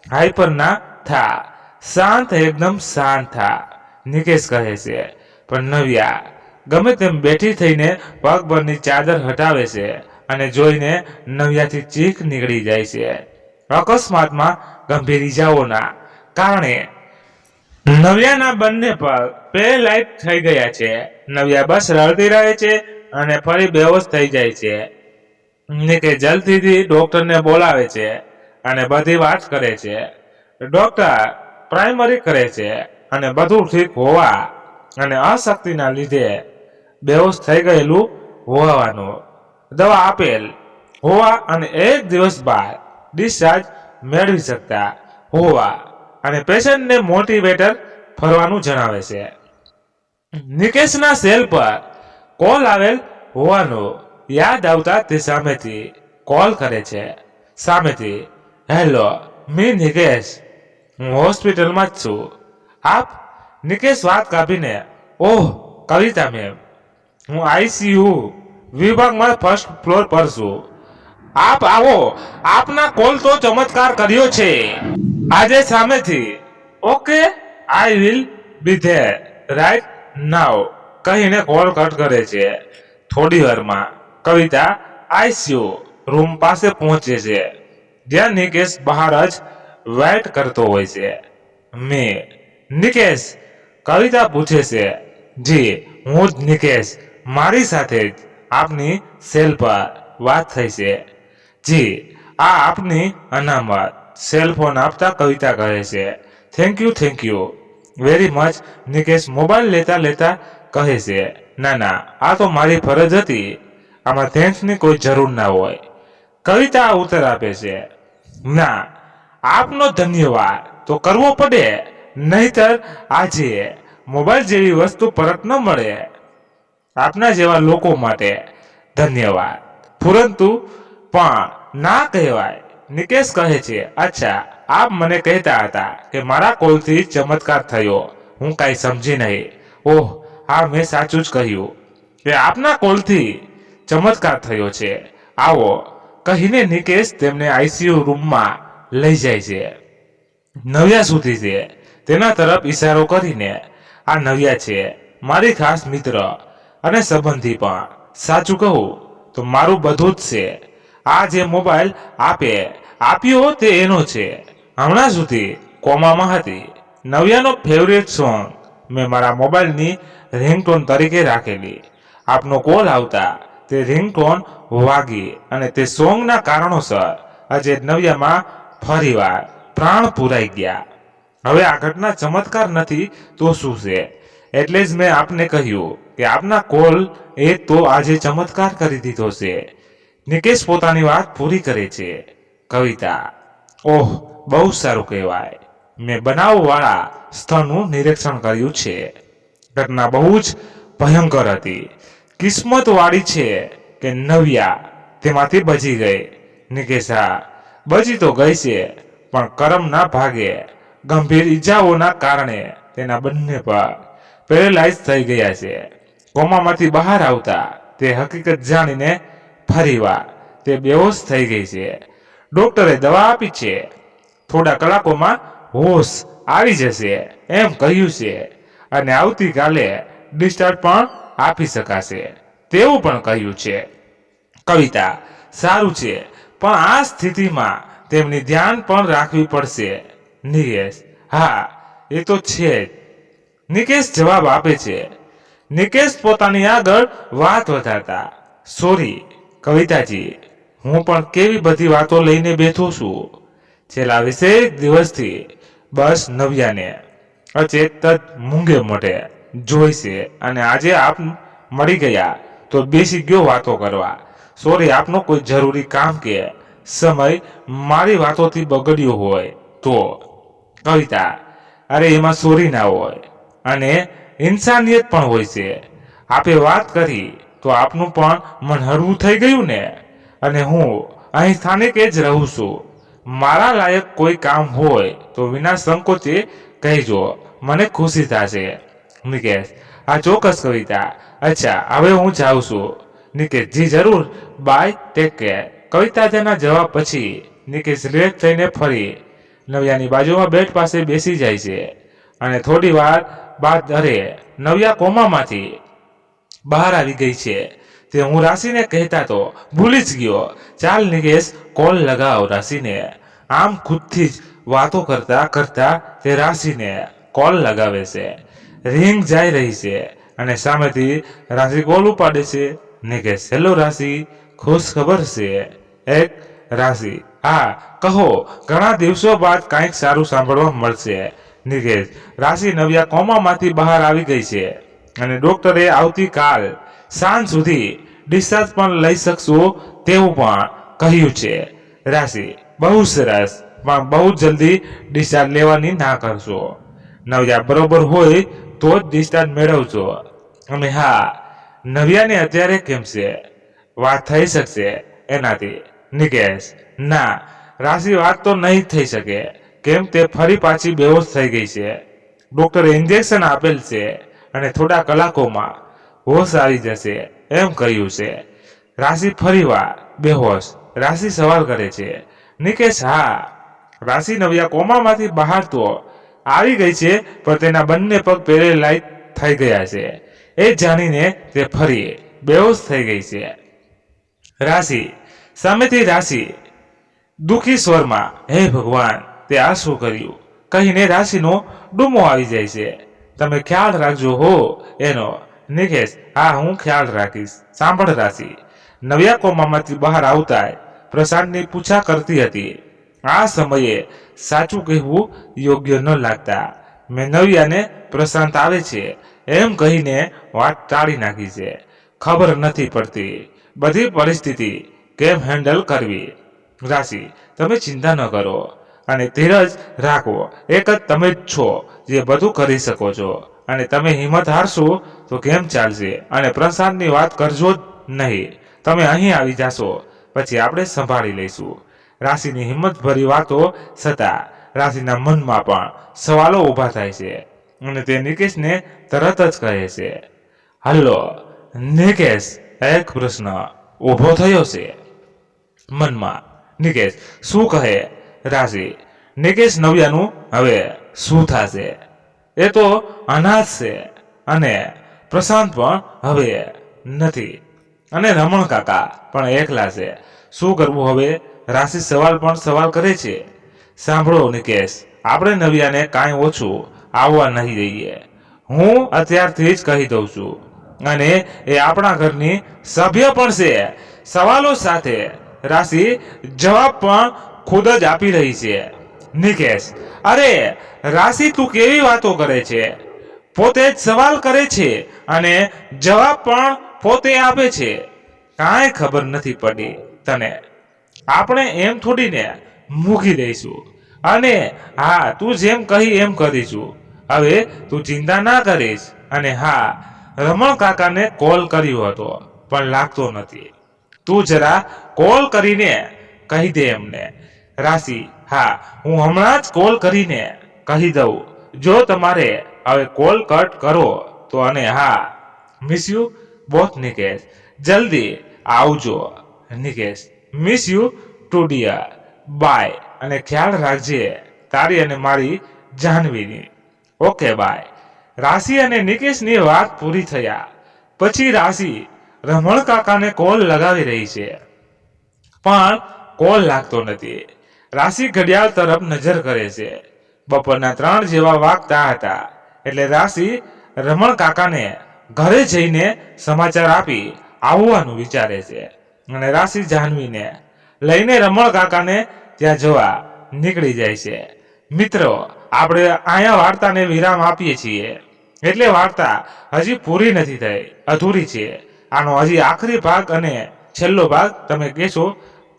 હાઈપર ના થા, શાંત એકદમ શાંત થા. નિકેશ કહે છે, પણ નવ્યા ગમે તેમ બેઠી થઈને પગ પરની ચાદર હટાવે છે, અને જોઈને નવ્યાથી ચીખ નીકળી જાય છે. અકસ્માતમાં ગંભીર ઈજાઓના કારણે નવ્યાના બંને પગ પેરાલાઇઝ થઈ ગયા છે. નવ્યા બસ રડતી રહે છે અને ફરી બેહોશ થઈ જાય છે. નિકે જલ્દીથી ડોક્ટરને બોલાવે છે અને બધી વાત કરે છે. ડોક્ટર પ્રાઇમરી કરે છે અને બધું ઠીક હોવા અને અશક્તિના લીધે બેહોશ થઈ ગયેલું હોવાનું દવા આપેલ હોવા અને 1 દિવસ બાદ ડિસ્ચાર્જ મેળવી શકતા હોવા અને પેશન્ટને મોટિવેટર ફરવાનું જણાવે છે. નિકેશના સેલ પર કોલ આવેલ હોવાનું યાદ આવતા તે સામેથી કોલ કરે છે. સામેથી, હેલો, મી નિકેશ, હું હોસ્પિટલમાં જ છું. આપ? નિકેશ વાત કાપીને, ઓહ કવિતા મેમ, હું આઈસીયુ વિભાગમાં ફર્સ્ટ ફ્લોર પર છું. આપ આવો, આપના કોલ તો ચમત્કાર કર્યો છે. આજે સામેથી, okay, I will be there right now કહીને કોલ કટ કરે છે. થોડી વારમાં કવિતા આઈસીયુ રૂમ પાસે પહોંચે છે, જ્યાં નિકેશ બહાર જ વેઇટ કરતો હોય છે. મેં નિકેશ? કવિતા પૂછે છે. જી, હું જ નિકેશ. મારી સાથે જ આપની સેલ પર વાત થઈ છે. જી, આ આપની અનામત. સેલ ફોન આપતા કવિતા કહે છે, thank you very much. Nikesh mobile લેતા લેતા કહે છે, ના ના, આ તો મારી ફરજ હતી. આમાં થેન્ક્સની કોઈ જરૂર ના હોય. કવિતા ઉત્તર આપે છે, ના, આપનો ધન્યવાદ તો કરવો પડે, નહીતર આજે મોબાઈલ જેવી વસ્તુ પરત ન મળે. આપના જેવા લોકો માટે ધન્યવાદ, પરંતુ પણ ના કહેવાય. નિકેશ કહે છે, અચ્છા, આપ મને કહેતા હતા કે મારા કોલથી ચમત્કાર થયો. હું કાંઈ સમજી નહીં. ઓહ, હા, મેં સાચું જ કહ્યું કે આપના કોલથી ચમત્કાર થયો છે. આવો કહીને નિકેશ તેમને આઈસીયુ રૂમમાં લઈ જાય છે. નવ્યા સુધી છે તેના તરફ ઈશારો કરીને, આ નવ્યા છે, મારી ખાસ મિત્ર અને સંબંધી પણ. સાચું કહું તો મારું બધું જ છે. આ જે મોબાઈલ આપ્યો તે એનો છે. હમણાં સુધી કોમામાં હતી. નવ્યાનો ફેવરેટ સોંગ મેં મારા મોબાઈલની રિંગટોન તરીકે રાખેલી. આપનો કોલ આવતા તે રિંગટોન વાગી અને તે સોંગના કારણોસર આજે નવ્યામાં ફરીવાર પ્રાણ પુરાઈ ગયા. હવે આ ઘટના ચમત્કાર નથી તો શું છે? એટલે જ મેં આપને કહ્યું કે આપના કોલ એ તો આજે ચમત્કાર કરી દીધો છે. નિકેશ પોતાની વાત પૂરી કરે છે. કવિતા, ઓહ, બહુ સારું કહેવાય. મેં બનાવવાળા સ્થળનું નિરીક્ષણ કર્યું છે. ઘટના બહુ જ ભયંકર હતી. કિસ્મત વાળી છે કે નવ્યા તેમાંથી બચી ગઈ. નિકેશ, હા, બચી તો ગઈ છે, પણ કરમના ભાગે ગંભીર ઈજાઓના કારણે તેના બંને પગ પેરેલાઇઝ થઈ ગયા છે. કોમામાંથી બહાર આવતા તે હકીકત જાણીને ફરીવાર તે બેહોશ થઈ ગઈ છે. ડોક્ટરે દવા આપી છે. થોડા કલાકોમાં હોશ આવી જશે એમ કહ્યું છે અને આવતીકાલે ડિસ્ચાર્જ પણ આપી શકાશે તેવું પણ કહ્યું છે. કવિતા, સારું છે, પણ આ સ્થિતિમાં તેમની ધ્યાન પણ રાખવી પડશે. નિકેશ, હા, એ તો છે જ. નિકેશ જવાબ આપે છે. નિકેશ પોતાની આગળ વાત વધારતા, સોરી કવિતાજી, હું પણ કેવી બધી વાતો લઈને બેઠો છું. છેલ્લા 20 દિવસથી બસ નવ્યાને અચેત જ મૂંગે મોઢે જોઈ છે અને આજે આપ મળી ગયા તો બેસી ગયો વાતો કરવા. સોરી, આપનો કોઈ જરૂરી કામ કે સમય મારી વાતોથી બગડ્યો હોય તો. કવિતા, અરે એમાં સોરી ના હોય અને ઇન્સાનિયત પણ હોય છે. આપે વાત કરી તો આપનું પણ મન હળવું થઈ ગયું ને? અને હું અહીં સ્થાનિક જ રહું છું. મારા લાયક કોઈ કામ હોય તો વિના સંકોચે કહેજો, મને ખુશી થશે. નિકેશ, હા ચોક્કસ કવિતા. અચ્છા, હવે હું જાઉં છું. નિકેશ, જી જરૂર, બાય, ટેક કેર. કવિતા તેના જવાબ પછી નિકેશ રિલેક્સ થઈને ફરી નવ્યાની બાજુમાં બેડ પાસે બેસી જાય છે અને થોડી વાર બાદ અરે નવ્યા કોમામાંથી બહાર આવી ગઈ છે. તે હું રાશિને કહેતા તો ભૂલી જ ગયો. ચાલ નિકેશ, કોલ લગાવ રાશિને. આમ ખુદથી જ વાતો કરતા કરતા તે રાશિને કોલ લગાવે છે. રિંગ જઈ રહી છે અને સામેથી રાશિ કોલ ઉપાડે છે. નિકેશ, હેલો રાશિ, ખુશ ખબર છે? એક રાશિ, હા કહો, ઘણા દિવસો બાદ કંઈક સારું સાંભળવા મળશે. નિકેશ, રાશિ નવ્યા કોમામાંથી બહાર આવી ગઈ છે અને ડોક્ટરે આવતીકાલ સાંજ સુધી ડિસ્ચાર્જ પણ લઈ શકશો તેવું પણ કહ્યું છે. રાશિ, બહુ સરસ, પણ બહુ જલ્દી ડિસ્ચાર્જ લેવાની ના કરશો. નવ્યા બરોબર હોય તો જ ડિસ્ચાર્જ મેળવજો. અને હા, નવ્યાને અત્યારે કેમ છે? વાત થઈ શકશે એનાથી? નિકેશ, ના, રાશિ વાત તો નહીં થઈ શકે, કેમ તે ફરી પાછી બેહોશ થઈ ગઈ છે. ડોક્ટરે ઇન્જેક્શન આપેલ છે અને થોડા કલાકોમાં હોશ આવી જશે એમ કહ્યું છે. રાશિ ફરીવાર બેહોશ. રાશિ સવાલ કરે છે. નિકેશ, હા, રાશિ નવ્યા કોમામાંથી બહાર તો આવી ગઈ છે, પણ તેના બંને પગ પેરેલાઇઝ થઈ ગયા છે. એ જાણીને તે ફરી બેહોશ થઈ ગઈ છે. રાશિ સામેથી રાશિ દુઃખી સ્વરમાં, હે ભગવાન, તે આ શું કર્યું કહીને રાશિનો ડૂમો આવી જાય છે. તમે ખ્યાલ રાખજો હો એનો. નિકેશ, હા, હું ખ્યાલ રાખીશ. સાંભળ રાશિ, નવ્યા કોમામાંથી બહાર આવતા પ્રશાંતની પૂછા કરતી હતી. આ સમયે સાચું કહેવું યોગ્ય ન લાગતા મેં નવ્યાને પ્રશાંત આવે છે એમ કહીને વાત ટાળી નાખી છે. ખબર નથી પડતી બધી પરિસ્થિતિ કેમ હેન્ડલ કરવી. રાશિ, તમે ચિંતા ન કરો અને ધીરજ રાખો. એક જ તમે જ છો જે બધું કરી શકો છો અને તમે હિંમત હારશો તો કેમ ચાલશે? અને પ્રશાંતની વાત કરજો જ નહીં. તમે અહીં આવી જશો પછી આપણે સંભાળી લઈશું. રાશિની હિંમતભરી વાતો છતાં રાશિના મનમાં પણ સવાલો ઊભા થાય છે અને તે નિકેશને તરત જ કહે છે, હલો નિકેશ, એક પ્રશ્ન ઊભો થયો છે મનમાં. નિકેશ, શું કહે? રાશિ, નિકેશ, નવ્યાનું હવે શું થશે? એ તો અનાથ છે અને પ્રશાંત પણ હવે નથી અને રમણ કાકા પણ એકલા છે. શું કરવું હવે? રાશિ સવાલ પણ સવાલ કરે છે. સાંભળો નિકેશ, આપણે નવ્યાને કાંઈ ઓછું આવવા નહીં દઈએ. હું અત્યારથી જ કહી દઉં છું અને એ આપણા ઘરની સભ્ય પણ છે. સવાલો સાથે રાશિ જવાબ પણ ખુદ જ આપી રહી છે. નિકેશ, અરે રાશિ, તું કેવી વાતો કરે છે? પોતે જ સવાલ કરે છે અને જવાબ પણ પોતે આપે છે. કાંઈ ખબર નથી પડી તને? આપણે એમ થોડીને મૂકી દઈશું અને હા, તું જેમ કહી એમ કરીશું. હવે તું ચિંતા ના કરીશ. અને હા, રમણ કાકાને કોલ કર્યો હતો પણ લાગતો નથી. તું જરા કોલ કરીને કહી દે એમને. રાશિ, હા, હું હમણાં જ કોલ કરીને કહી દઉં. જો તમારે હવે કોલ કટ કરો તો. અને હા, મિસ યુ બોથ નિકેશ. જલ્દી આવજો Nikesh. Miss you too dear. Bye. અને ખ્યાલ રાખજે તારી અને મારી જાહ્નવીની. Okay, by. રાશિ અને નિકેશની વાત પૂરી થયા પછી રાશિ રમણ કાકાને કોલ લગાવી રહી છે પણ કોલ લાગતો નથી. રાશિ ઘડિયાળ તરફ નજર કરે છે. બપોરના 3 જેવા વાગતા હતા એટલે રાશિ રમણ કાકાને ઘરે જઈને સમાચાર આપી આવવાનું વિચારે છે અને રાશિ જાહ્નવીને લઈને રમણ કાકાને ત્યાં જવા નીકળી જાય છે. મિત્રો, આપણે અહીંયા વાર્તાને વિરામ આપીએ છીએ. એટલે વાર્તા હજી પૂરી નથી થઈ, અધૂરી છે. આનો હજી આખરી ભાગ અને છેલ્લો ભાગ તમે કહેશો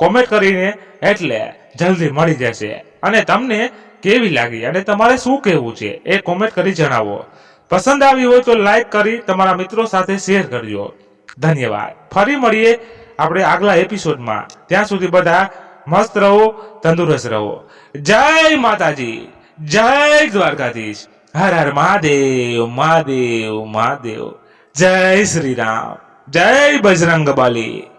કોમેન્ટ કરીને, એટલે જલ્દી મળી જશે. અને તમને કેવી લાગી અને તમારે શું કહેવું છે એ કોમેન્ટ કરી જણાવો. પસંદ આવી હોય તો લાઈક કરી તમારા મિત્રો સાથે શેર કરજો. ધન્યવાદ. ફરી મળીએ આપણે આગલા એપિસોડમાં. ત્યાં સુધી બધા મસ્ત રહો, તંદુરસ્ત રહો. જય માતાજી, જય દ્વારકાધીશ. હર હર મહાદેવ, મહાદેવ, મહાદેવ. જય શ્રી રામ, જય બજરંગ બલી.